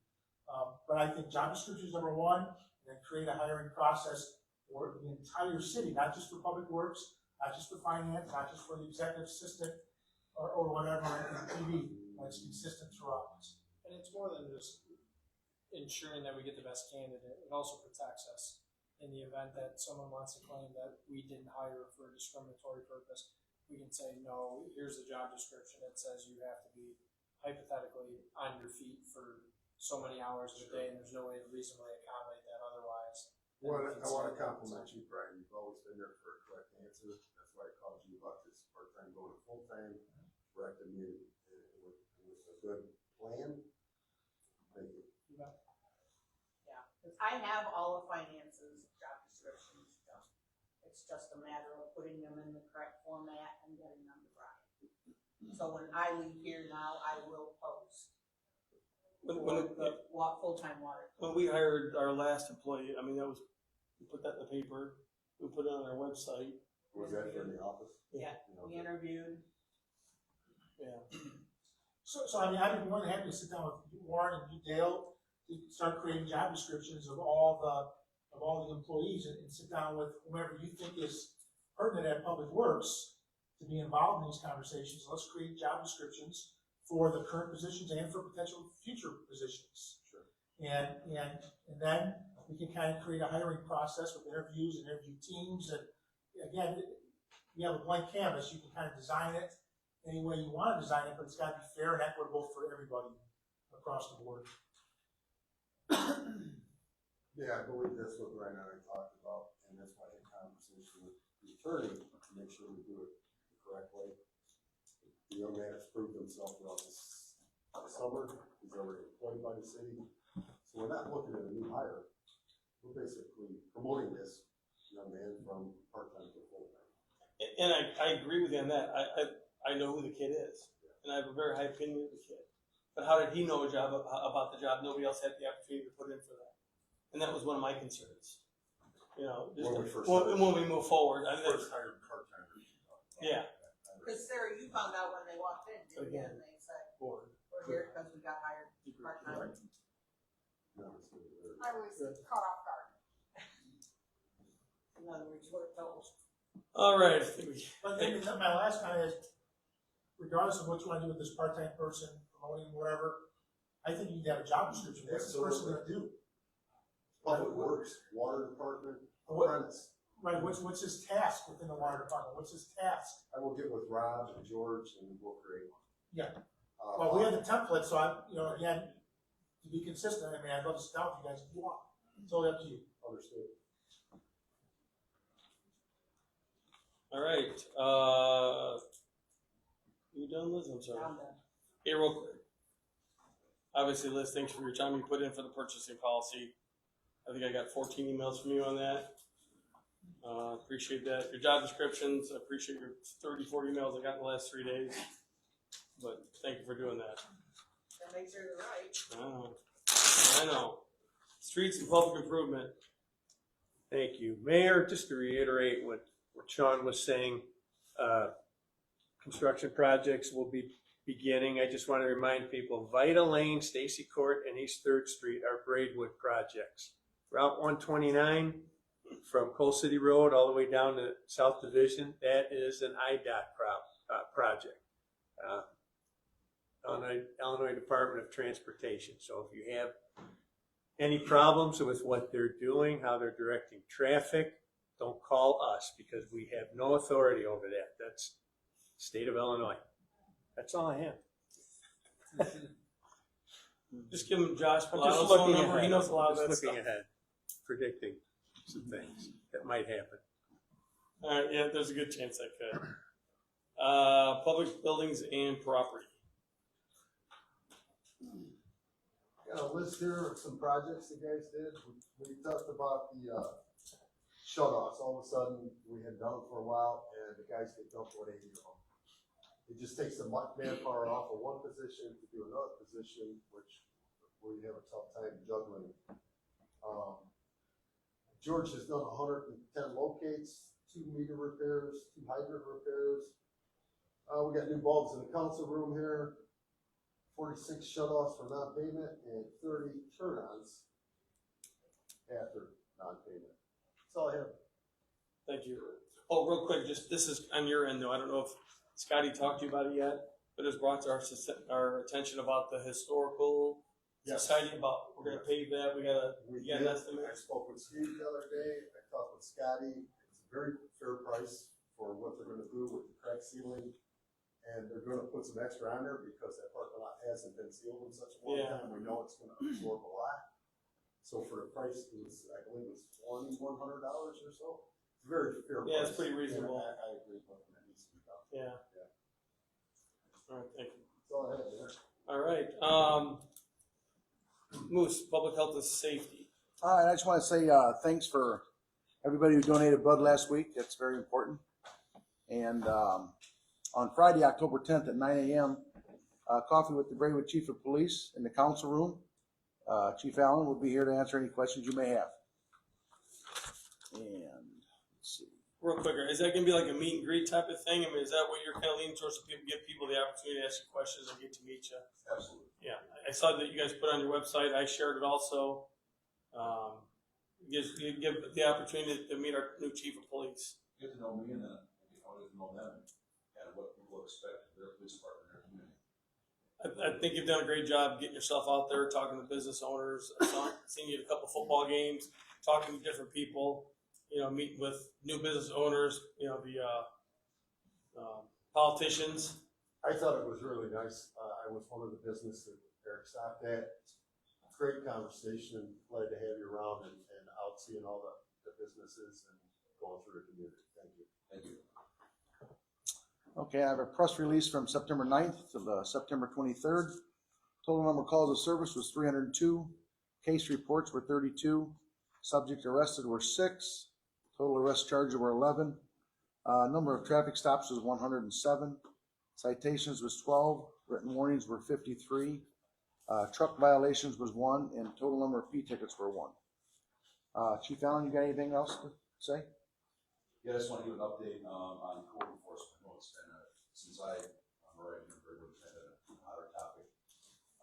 But I think job description is number one, and then create a hiring process for the entire city, not just for public works, not just for finance, not just for the executive assistant or whatever in TV. It's consistent throughout. And it's more than just ensuring that we get the best candidate. It also protects us in the event that someone wants to claim that we didn't hire for a discriminatory purpose. We can say, no, here's the job description. It says you have to be hypothetically on your feet for so many hours a day, and there's no way to reasonably accommodate that otherwise. Well, I want to compliment you, Brian. You've always been there for a correct answer. That's why I called you about this part-time going to full-time, correcting you with a good plan. Thank you. Yeah, because I have all the finances, job descriptions, stuff. It's just a matter of putting them in the correct format and getting them to Brian. So when I leave here now, I will post full-time water. When we hired our last employee, I mean, we put that in the paper, we put it on our website. Was that for the office? Yeah, we interviewed. Yeah. So I mean, I'd be more than happy to sit down with Warren and you, Dale, to start creating job descriptions of all the employees and sit down with whomever you think is pertinent at Public Works to be involved in these conversations. Let's create job descriptions for the current positions and for potential future positions. Sure. And then we can kind of create a hiring process with interviews and interview teams. And again, we have a blank canvas, you can kind of design it any way you want to design it, but it's gotta be fair and equitable for everybody across the board. Yeah, I believe that's what Brian and I talked about, and that's why I had a conversation with the attorney to make sure we do it the correct way. The young man has proved himself throughout this summer, he's already employed by the city, so we're not looking at a new hire. We're basically promoting this young man from part-time to full-time. And I agree with you on that. I know who the kid is, and I have a very high opinion of the kid. But how did he know about the job? Nobody else had the opportunity to put in for that. And that was one of my concerns. You know, just when we move forward. First hired part-timers. Yeah. Cause Sarah, you found out when they walked in, didn't you? And they said, we're here because we got hired part-time. I was caught off guard. In other words, we're told. All right. But then my last comment is, regardless of what you want to do with this part-time person, promoting whatever, I think you need to have a job description. What's this person gonna do? Public Works, Water Department, What- apprentice. Right, what's his task within the water department? What's his task? I will get with Rob and George and we'll create one. Yeah. Well, we have the template, so again, to be consistent, I mean, I'd love to sit down with you guys if you want. It's totally up to you. Understood. All right. You done, Liz? I'm sorry. I'm done. Hey, real quick. Obviously, Liz, thanks for your time you put in for the purchasing policy. I think I got 14 emails from you on that. Appreciate that. Your job descriptions, I appreciate your 34 emails I got in the last 3 days. But thank you for doing that. That makes sure they're right. I know. Streets and public improvement. Thank you. Mayor, just to reiterate what Sean was saying, construction projects will be beginning. I just want to remind people, Vita Lane, Stacy Court, and East 3rd Street are Braidwood projects. Route 129 from Coal City Road all the way down to South Division, that is an IDOT project. Illinois Department of Transportation. So if you have any problems with what they're doing, how they're directing traffic, don't call us because we have no authority over that. That's state of Illinois. That's all I have. Just give him Josh I'm Pilato's just phone looking number. ahead. He knows a lot of Just that looking stuff. ahead, predicting some things that might happen. All right, yeah, there's a good chance that could. Public buildings and property. Got a list here of some projects the guys did. We talked about the shut-offs. All of a sudden, we had done it for a while, and the guys get dumped with 80 of them. It just takes the manpower off of one position to do another position, where you have a tough time juggling. George has done 110 locates, 2 meter repairs, 2 hydrant repairs. We got new bulbs in the council room here. 46 shut-offs for non-payment and 30 turn-ons after non-payment. That's all I have. Thank you. Oh, real quick, just this is on your end though. I don't know if Scotty talked to you about it yet, but it was brought to our attention about the historical society about we're going to pave that. We got an estimate. I spoke with Steve the other day. I talked with Scotty. It's a very fair price for what they're going to do with the crack sealing. And they're gonna put some extra on there because that parking lot hasn't been sealed in such a long time. We know it's gonna absorb a lot. So for the price, I believe it was $2,100 or so. It's a very fair price. Yeah, it's pretty reasonable. I agree with that needs to be done. Yeah. All right, thank you. That's all I have there. All right. Moose, public health and safety. All right, I just want to say thanks for everybody who donated blood last week. That's very important. And on Friday, October 10th at 9 a.m., coffee with the Braidwood Chief of Police in the council room. Chief Allen will be here to answer any questions you may have. And let's see. Real quick, is that going to be like a meet and greet type of thing? I mean, is that what you're kind of leaning towards? So people give people the opportunity to ask you questions and get to meet you. Absolutely. Yeah, I saw that you guys put on your website. I shared it also. You give the opportunity to meet our new chief of police. Get to know me and then I'll get to know them and what people expect of their police department in their community. I think you've done a great job getting yourself out there, talking to business owners. I've seen you at a couple football games, talking to different people, meeting with new business owners, the politicians. I thought it was really nice. I was one of the business that Eric stopped at. Great conversation, and glad to have you around and out seeing all the businesses and going through the community. Thank you. Thank you. Okay, I have a press release from September 9th to September 23rd. Total number of calls of service was 302. Case reports were 32. Subjects arrested were 6. Total arrest charges were 11. Number of traffic stops was 107. Citations was 12. Written warnings were 53. Truck violations was 1, and total number of fee tickets were 1. Chief Allen, you got anything else to say? Yeah, I just want to give an update on code enforcement. I know it's been since I'm already in Greenwood, kind of a hotter topic.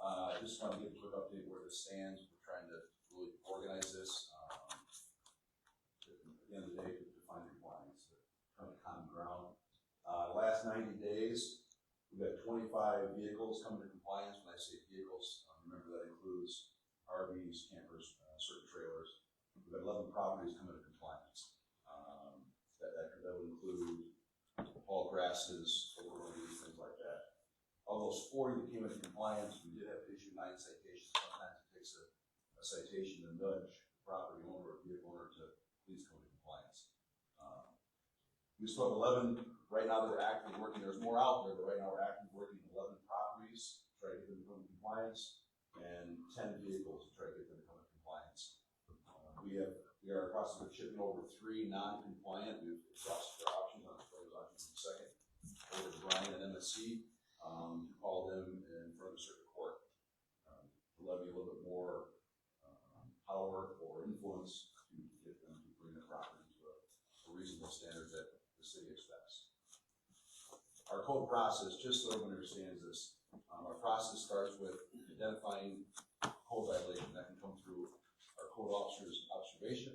I just want to give a quick update where this stands. We're trying to really organize this. At the end of the day, to define compliance, to come to common ground. The last 90 days, we've got 25 vehicles coming to compliance. When I say vehicles, remember that includes RVs, campers, certain trailers. We've got 11 properties coming to compliance. That would include all grasses, overlanding, things like that. Of those 40 that came into compliance, we did have to issue 9 citations. Sometimes it takes a citation to nudge the property owner or vehicle owner to please come to compliance. We still have 11 right now that we're actively working. There's more out there, but right now we're actively working 11 properties to try to get them to come to compliance, and 10 vehicles to try to get them to come to compliance. We are in the process of shipping over 3 non-compliant. We've exhausted our options on those options in a second. Over to Brian and MSC to call them in front of the circuit court to levy a little bit more power or influence to get them to bring the property to a reasonable standard that the city expects. Our code process, just so everyone understands this, our process starts with identifying code violation that can come through our code officer's observation,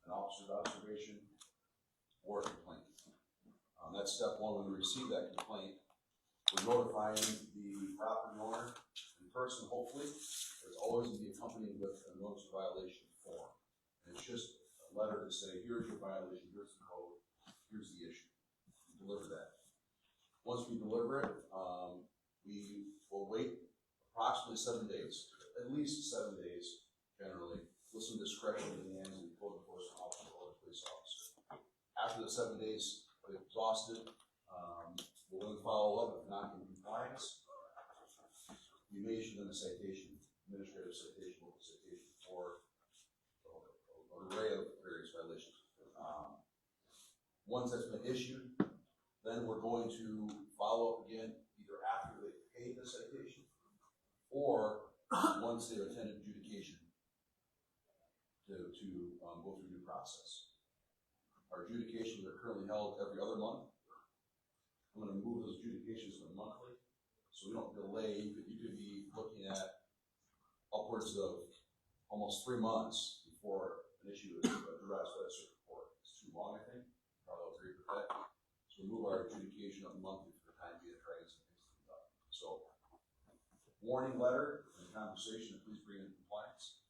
an officer's observation, or a complaint. That's step 1. When we receive that complaint, we're notifying the property owner in person, hopefully. It's always going to be accompanied with a notice of violation form. And it's just a letter to say, here's your violation, here's the code, here's the issue. We deliver that. Once we deliver it, we will wait approximately 7 days, at least 7 days generally, with some discretion in the hands of the code enforcement officer or the police officer. After the 7 days are exhausted, we'll then follow up with non-compliance. We may issue them a citation, administrative citation, local citation, or an array of various violations. Once that's been issued, then we're going to follow up again, either after they pay the citation or once they've attended adjudication to go through due process. Our adjudications are currently held every other month. I'm going to move those adjudications to monthly, so we don't delay. You could be looking at upwards of almost 3 months before an issue is addressed by the circuit court. It's too long, I think. Probably agree with that. So we move our adjudication up monthly for the time being, trying to get some things done. So, warning letter and conversation, please bring in compliance.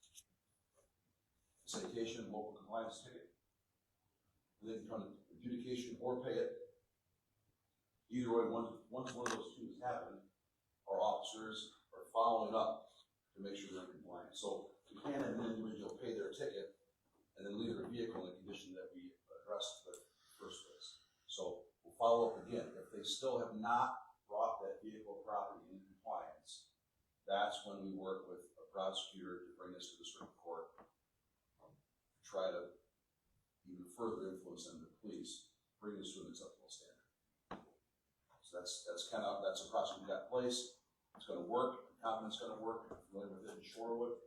Citation, local compliance ticket. They can come to adjudication or pay it. Either way, once one of those two has happened, our officers are following up to make sure they're in compliance. So we can't have an individual pay their ticket and then leave their vehicle in a condition that we addressed in the first place. So we'll follow up again. If they still have not brought that vehicle property in compliance, that's when we work with a prosecutor to bring this to the circuit court, try to even further influence them, the police, bring this to an acceptable standard. So that's a process we've got in place. It's going to work. I'm confident it's going to work. I'm familiar with it in Shorewood.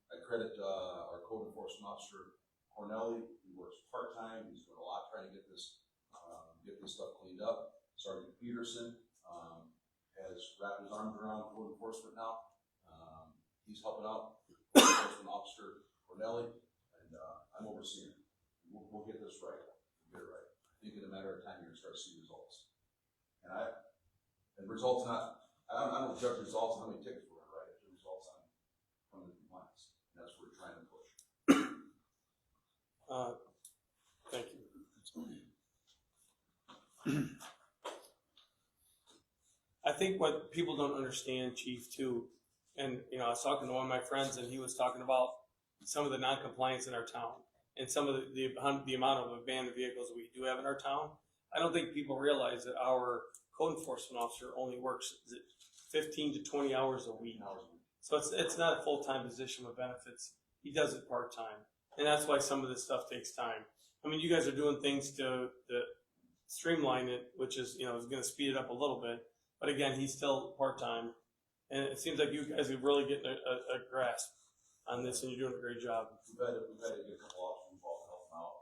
I credit our code enforcement officer, Cornelli. He works part-time. He's doing a lot trying to get this stuff cleaned up. Sergeant Peterson has wrapped his arms around code enforcement now. He's helping out code enforcement officer Cornelli, and I'm overseeing it. We'll get this right. We'll get it right. I think in a matter of time you're going to start to see results. And results I don't judge results on how many tickets we're going to write. It's the results on coming to compliance. And that's what we're trying to push. Thank you. think what people don't understand, Chief, too, and, you know, I was talking to one of my friends and he was talking about some of the non-compliance in our town and some of the amount of abandoned vehicles we do have in our town. I don't think people realize that our code enforcement officer only works 15 to 20 hours a week. So it's not a full-time position with benefits. He does it part-time. And that's why some of this stuff takes time. I mean, you guys are doing things to streamline it, which is, you know, is going to speed it up a little bit. But again, he's still part-time. And it seems like you guys are really getting a grasp on this, and you're doing a great job. We've had to get a couple officers involved to help them out.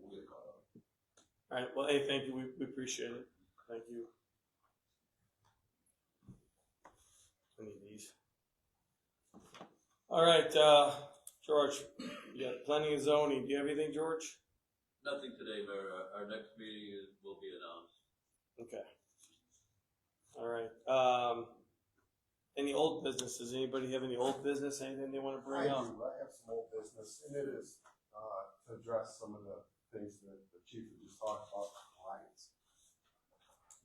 We'll get caught up. All right. Well, hey, thank you. We appreciate it. Thank you. I need these. All right, George, you got planning and zoning. Do you have anything, George? Nothing today, Mayor. Our next meeting will be announced. Okay. All right. Any old business? Does anybody have any old business? Anything they want to bring up? I have some old business, and it is, to address some of the things that the chief had just talked about, compliance.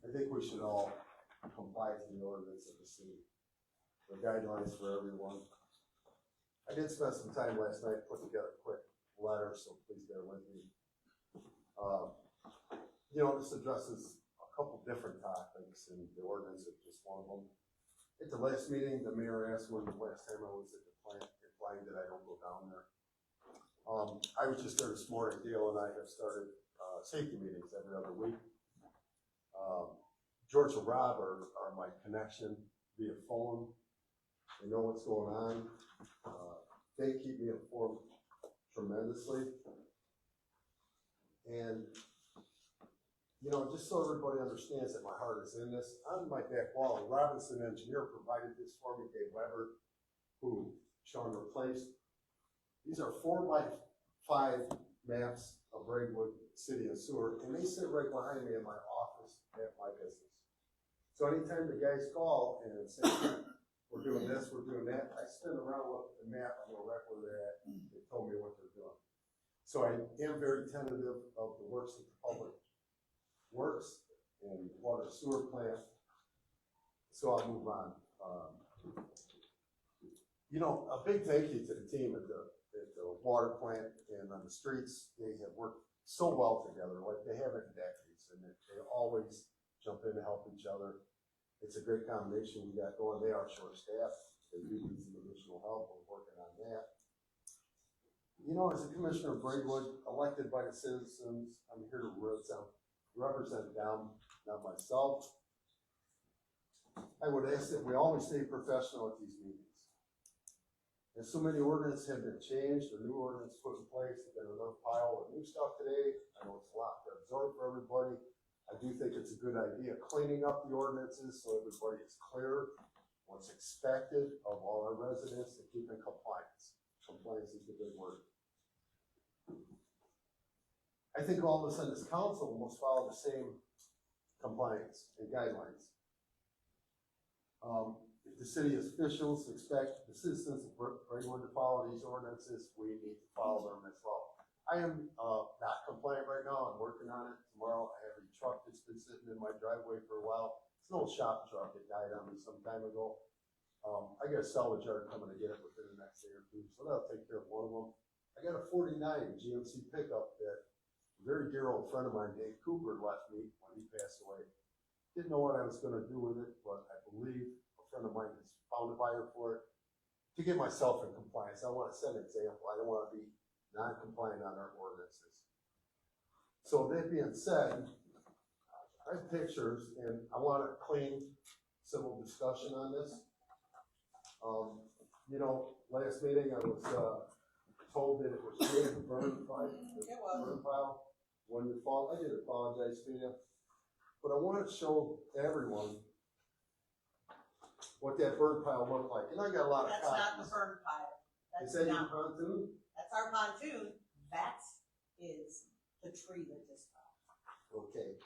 I think we should all comply to the ordinance of the city, the guidelines for everyone. I did spend some time last night putting together a quick letter, so please bear with me. You know, this addresses a couple different topics, and the ordinance is just one of them. At the last meeting, the mayor asked when the last time I was at the plant, implying that I don't go down there. I was just there this morning. Dale and I have started safety meetings every other week. George and Rob are my connection via phone. They know what's going on. They keep me informed tremendously. And, you know, just so everybody understands that my heart is in this, on my back wall, a Robinson engineer provided this for me, Dave Weber, who Sean replaced. These are 4x5 maps of Braidwood City and Sewer, and they sit right behind me in my office at my business. So anytime the guys call and say, we're doing this, we're doing that, I spin around, look at the map, I know right where they're at, they told me what they're doing. So I am very tentative of the works that the public works and water sewer plant. So I'll move on. You know, a big thank you to the team at the water plant and on the streets. They have worked so well together, like they have in decades, and they always jump in to help each other. It's a great combination we got going. They are short-staffed. They do need some additional help. We're working on that. You know, as a commissioner of Braidwood, elected by the citizens, I'm here to represent them, not myself. I would ask that we always stay professional at these meetings. And so many ordinances have been changed, or new ordinance put in place. There's been another pile of new stuff today. I know it's a lot to absorb for everybody. I do think it's a good idea cleaning up the ordinances so everybody is clear what's expected of all our residents to keep in compliance. Compliance is the good word. I think all of us on this council must follow the same compliance and guidelines. If the city officials expect the citizens of Braidwood to follow these ordinances, we need to follow them as well. I am not compliant right now. I'm working on it. Tomorrow I have a truck that's been sitting in my driveway for a while. It's an old shop truck. It died on me some time ago. I got a salvage yard coming to get it within the next day or two, so that'll take care of one of them. I got a 49 GMC pickup that a very dear old friend of mine, Dave Cooper, left me when he passed away. Didn't know what I was going to do with it, but I believe a friend of mine has found a buyer for it. To get myself in compliance, I want to set an example. I don't want to be non-compliant on our ordinances. So that being said, I have pictures, and I want a clean, civil discussion on this. You know, last meeting I was told that it was a burn pile. When you fall, I did apologize to you, but I want to show everyone what that burn pile looked like. And I got a lot of That's copies. not the burn pile. Is That's that your not, pontoon? that's our pontoon. That is the tree that just fell. Okay.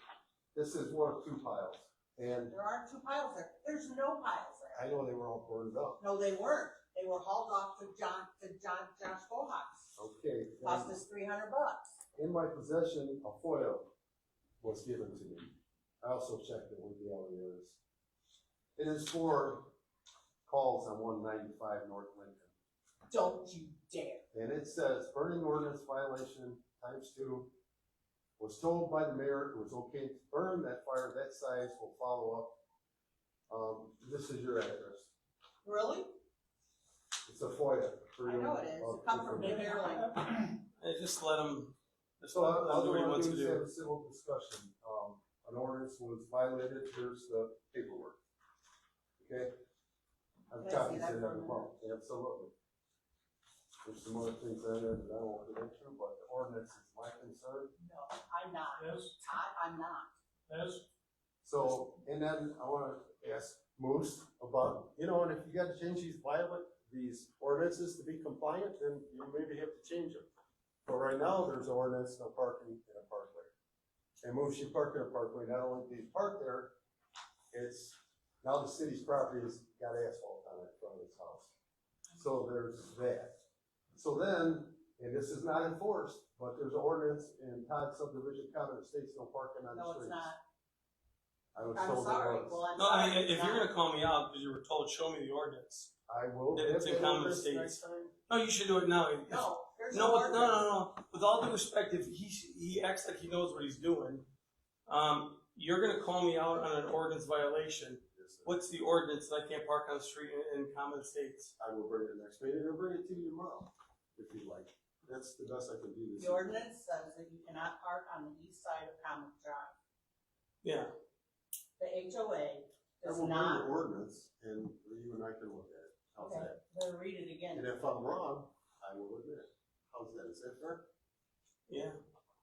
This is one of two piles. And There aren't two piles there. There's no piles there. I know they were all burned up. No, they weren't. They were hauled off to Josh Bohawks. Okay. Cost us $300. In my possession, a foil was given to me. I also checked it with the LERs. It is for calls on 195 North Lincoln. Don't you dare. And it says burning ordinance violation ×2. Was told by the mayor it was okay to burn that fire that size, will follow up. This is your address. Really? It's a FOIA. I know it is. It come from Maryland. Hey, just let him, just So let him all do what he we want wants to to do is have do. a civil discussion. An ordinance was violated, here's the paperwork. Okay? I've Can I see copies that in for a the minute? file, absolutely. There's some other things on there that I won't get into, but the ordinance is my concern. No, I'm not. Yes, I'm not. yes. So, and then I wanna ask Moose about, you know, and if you gotta change these ordinances to be compliant, then you maybe have to change them. But right now, there's an ordinance, no parking in a parkway. And Moose, you park in a parkway, not only do you park there, it's, now the city's property has got asphalt on it in front of its house. So there's that. So then, and this is not enforced, but there's an ordinance in Todd subdivision county that states no parking on the No, streets. it's not. I was I'm told it sorry. was. Well, I'm No, sorry. if it's you're not. gonna call me out because you were told, show me the ordinance. I will. It's have in that common ordinance states. next time. No, you should do it now. If- No, there's No, no with- no, ordinance. no, no. With all due respect, if he acts like he knows what he's doing, you're gonna call me out on an ordinance violation. Yes, sir. What's the ordinance that I can't park on the street in common states? I will bring it next meeting or bring it to you tomorrow, if you'd like. That's the best I can do this The ordinance says that you cannot park on the east side of Common Drive. Yeah. The HOA I does will bring not. the ordinance and you and I can look at it. How's Okay, that? then read it again. And if I'm wrong, I will admit it. How's that? Is that fair? Yeah.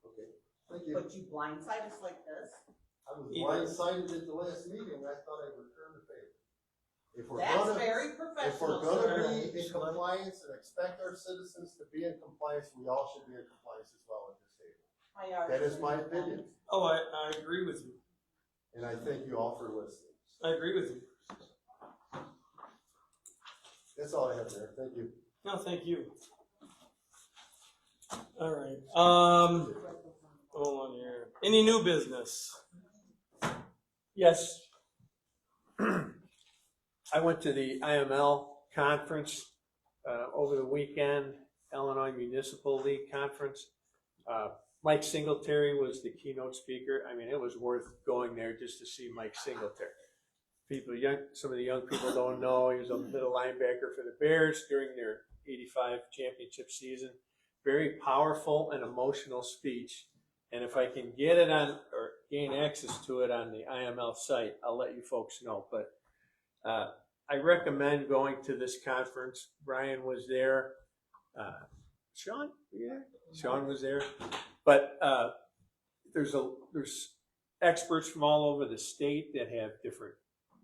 Okay. Thank you. But you blindside us like this? I was Either- blindsided at the last meeting. I thought I'd return the favor. If we're That's gonna, very if professional, we're gonna sir. be in compliance and expect our citizens to be in compliance, we all should be in compliance as well at this table. My yard That is is my really opinion. fence. Oh, I agree with you. And I thank you all for listening. I agree with you. That's all I have there. Thank you. No, thank you. All right. Hold on here. Any new business? Yes. I went to the IML conference over the weekend, Illinois Municipal League Conference. Mike Singletary was the keynote speaker. I mean, it was worth going there just to see Mike Singletary. Some of the young people don't know, he was a middle linebacker for the Bears during their 85 championship season. Very powerful and emotional speech. And if I can get it on or gain access to it on the IML site, I'll let you folks know. But I recommend going to this conference. Brian was there. Sean, were you there? Sean was there. But there's experts from all over the state that have different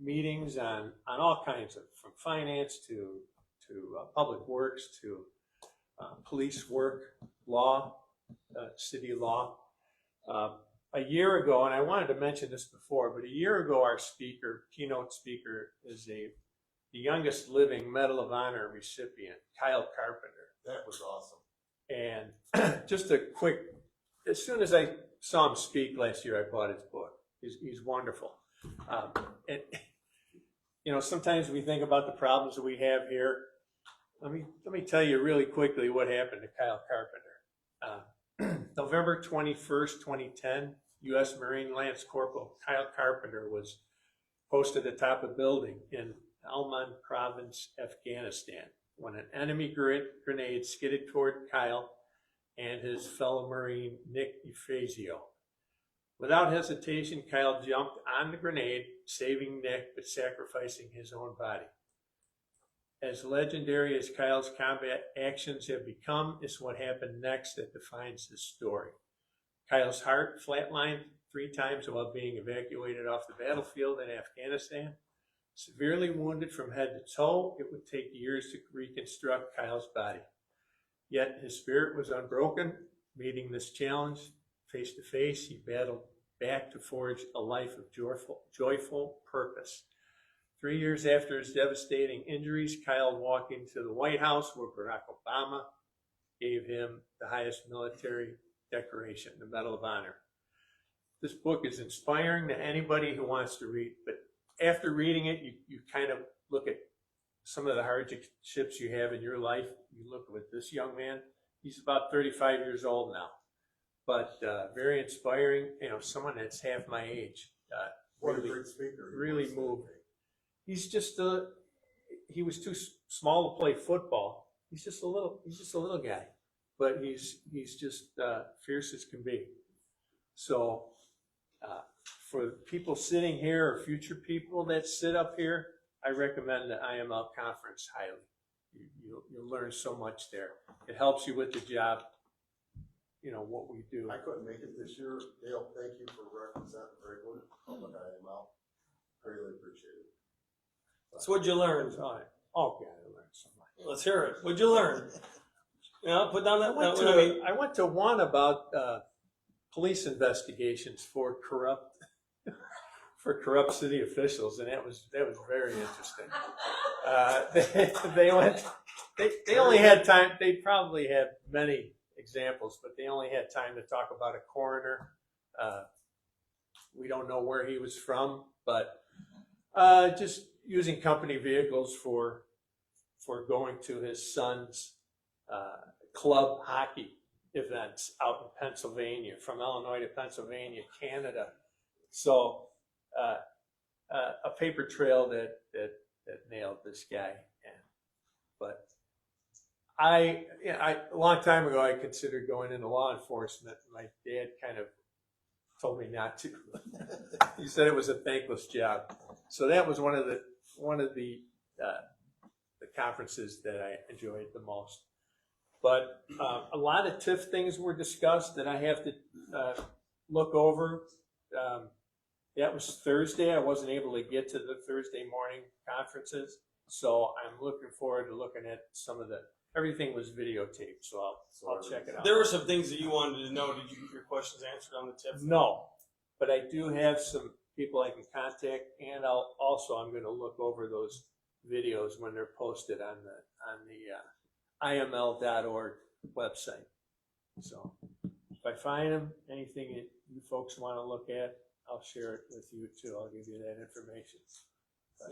meetings on all kinds of, from finance to public works to police work, law, city law. A year ago, and I wanted to mention this before, but a year ago, our keynote speaker, is the youngest living Medal of Honor recipient, Kyle Carpenter. That was awesome. And just a quick, as soon as I saw him speak last year, I bought his book. He's wonderful. And you know, sometimes we think about the problems that we have here. Let me tell you really quickly what happened to Kyle Carpenter. November 21st, 2010, U.S. Marine Lance Corporal Kyle Carpenter was posted atop a building in Helmand Province, Afghanistan, when an enemy grenade skidded toward Kyle and his fellow Marine, Nick Efrazio. Without hesitation, Kyle jumped on the grenade, saving Nick, but sacrificing his own body. As legendary as Kyle's combat actions have become, is what happened next that defines his story. Kyle's heart flatlined 3 times while being evacuated off the battlefield in Afghanistan. Severely wounded from head to toe, it would take years to reconstruct Kyle's body. Yet his spirit was unbroken. Meeting this challenge face to face, he battled back to forge a life of joyful purpose. 3 years after his devastating injuries, Kyle walked into the White House where Barack Obama gave him the highest military decoration, the Medal of Honor. This book is inspiring to anybody who wants to read, but after reading it, you kind of look at some of the hardships you have in your life. You look with this young man, he's about 35 years old now, but very inspiring, someone that's half my age. What a Really, great speaker. really moved. He's just he was too small to play football. He's just a little guy, but he's just fierce as can be. So for people sitting here or future people that sit up here, I recommend the IML conference highly. You'll learn so much there. It helps you with the job, what we do. I couldn't make it this year. Dale, thank you for representing Braidwood. Public IML. Really appreciate it. So what'd you learn? Oh, God, I learned so much. Let's hear it. What'd you learn? Put down that. I went to one about police investigations for corrupt city officials, and that was very interesting. They only had time. They probably had many examples, but they only had time to talk about a coroner. We don't know where he was from, but just using company vehicles for going to his son's club hockey events out in Pennsylvania, from Illinois to Pennsylvania, Canada. So a paper trail that nailed this guy. But a long time ago, I considered going into law enforcement. My dad kind of told me not to. He said it was a thankless job. So that was one of the conferences that I enjoyed the most. But a lot of TIF things were discussed that I have to look over. That was Thursday. I wasn't able to get to the Thursday morning conferences, so I'm looking forward to looking at everything was videotaped, so I'll check it out. There were some things that you wanted to know. Did you get your questions answered on the TIF? No, but I do have some people I can contact, and I'm going to look over those videos when they're posted on the IML.org website. So if I find them, anything that you folks want to look at, I'll share it with you too. I'll give you that information.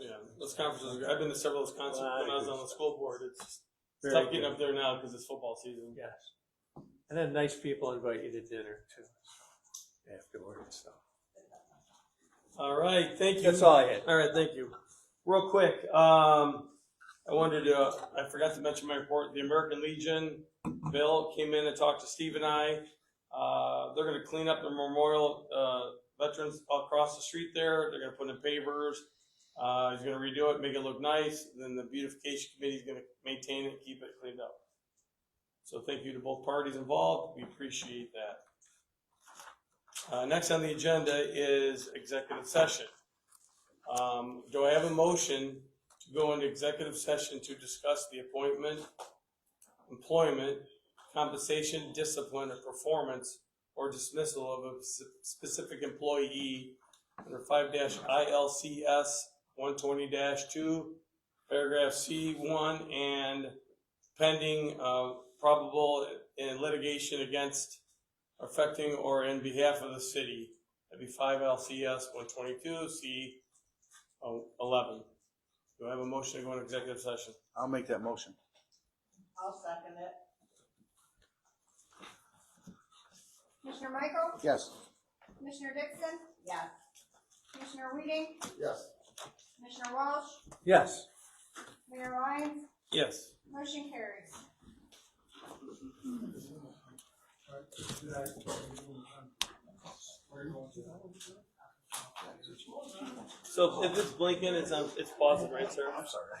Yeah, those conferences. I've been to several of those concerts when I was on the school board. It's Very tough getting good. up there now because it's football season. Yes. And then nice people invite you to dinner too afterwards. So All right, thank you. that's all I had. All right, thank you. Real quick, I forgot to mention my report. The American Legion, Bill came in and talked to Steve and I. They're going to clean up the memorial veterans across the street there. They're going to put in pavers. He's going to redo it, make it look nice. Then the beautification committee is going to maintain it and keep it cleaned up. So thank you to both parties involved. We appreciate that. Next on the agenda is executive session. Do I have a motion to go into executive session to discuss the appointment, employment, compensation, discipline, or performance or dismissal of a specific employee under 5-ILCS 120-2, paragraph C1, and pending probable in litigation against, affecting, or in behalf of the city. That'd be 5-LCS 122, C11. Do I have a motion to go into executive session? I'll make that motion. I'll second it. Commissioner Michael? Yes. Commissioner Dixon? Yes. Commissioner Weeding? Yes. Commissioner Walsh? Yes. Mayor Lyons? Yes. Motion carries. So if it's blinking, it's pausing, right, sir? I'm sorry.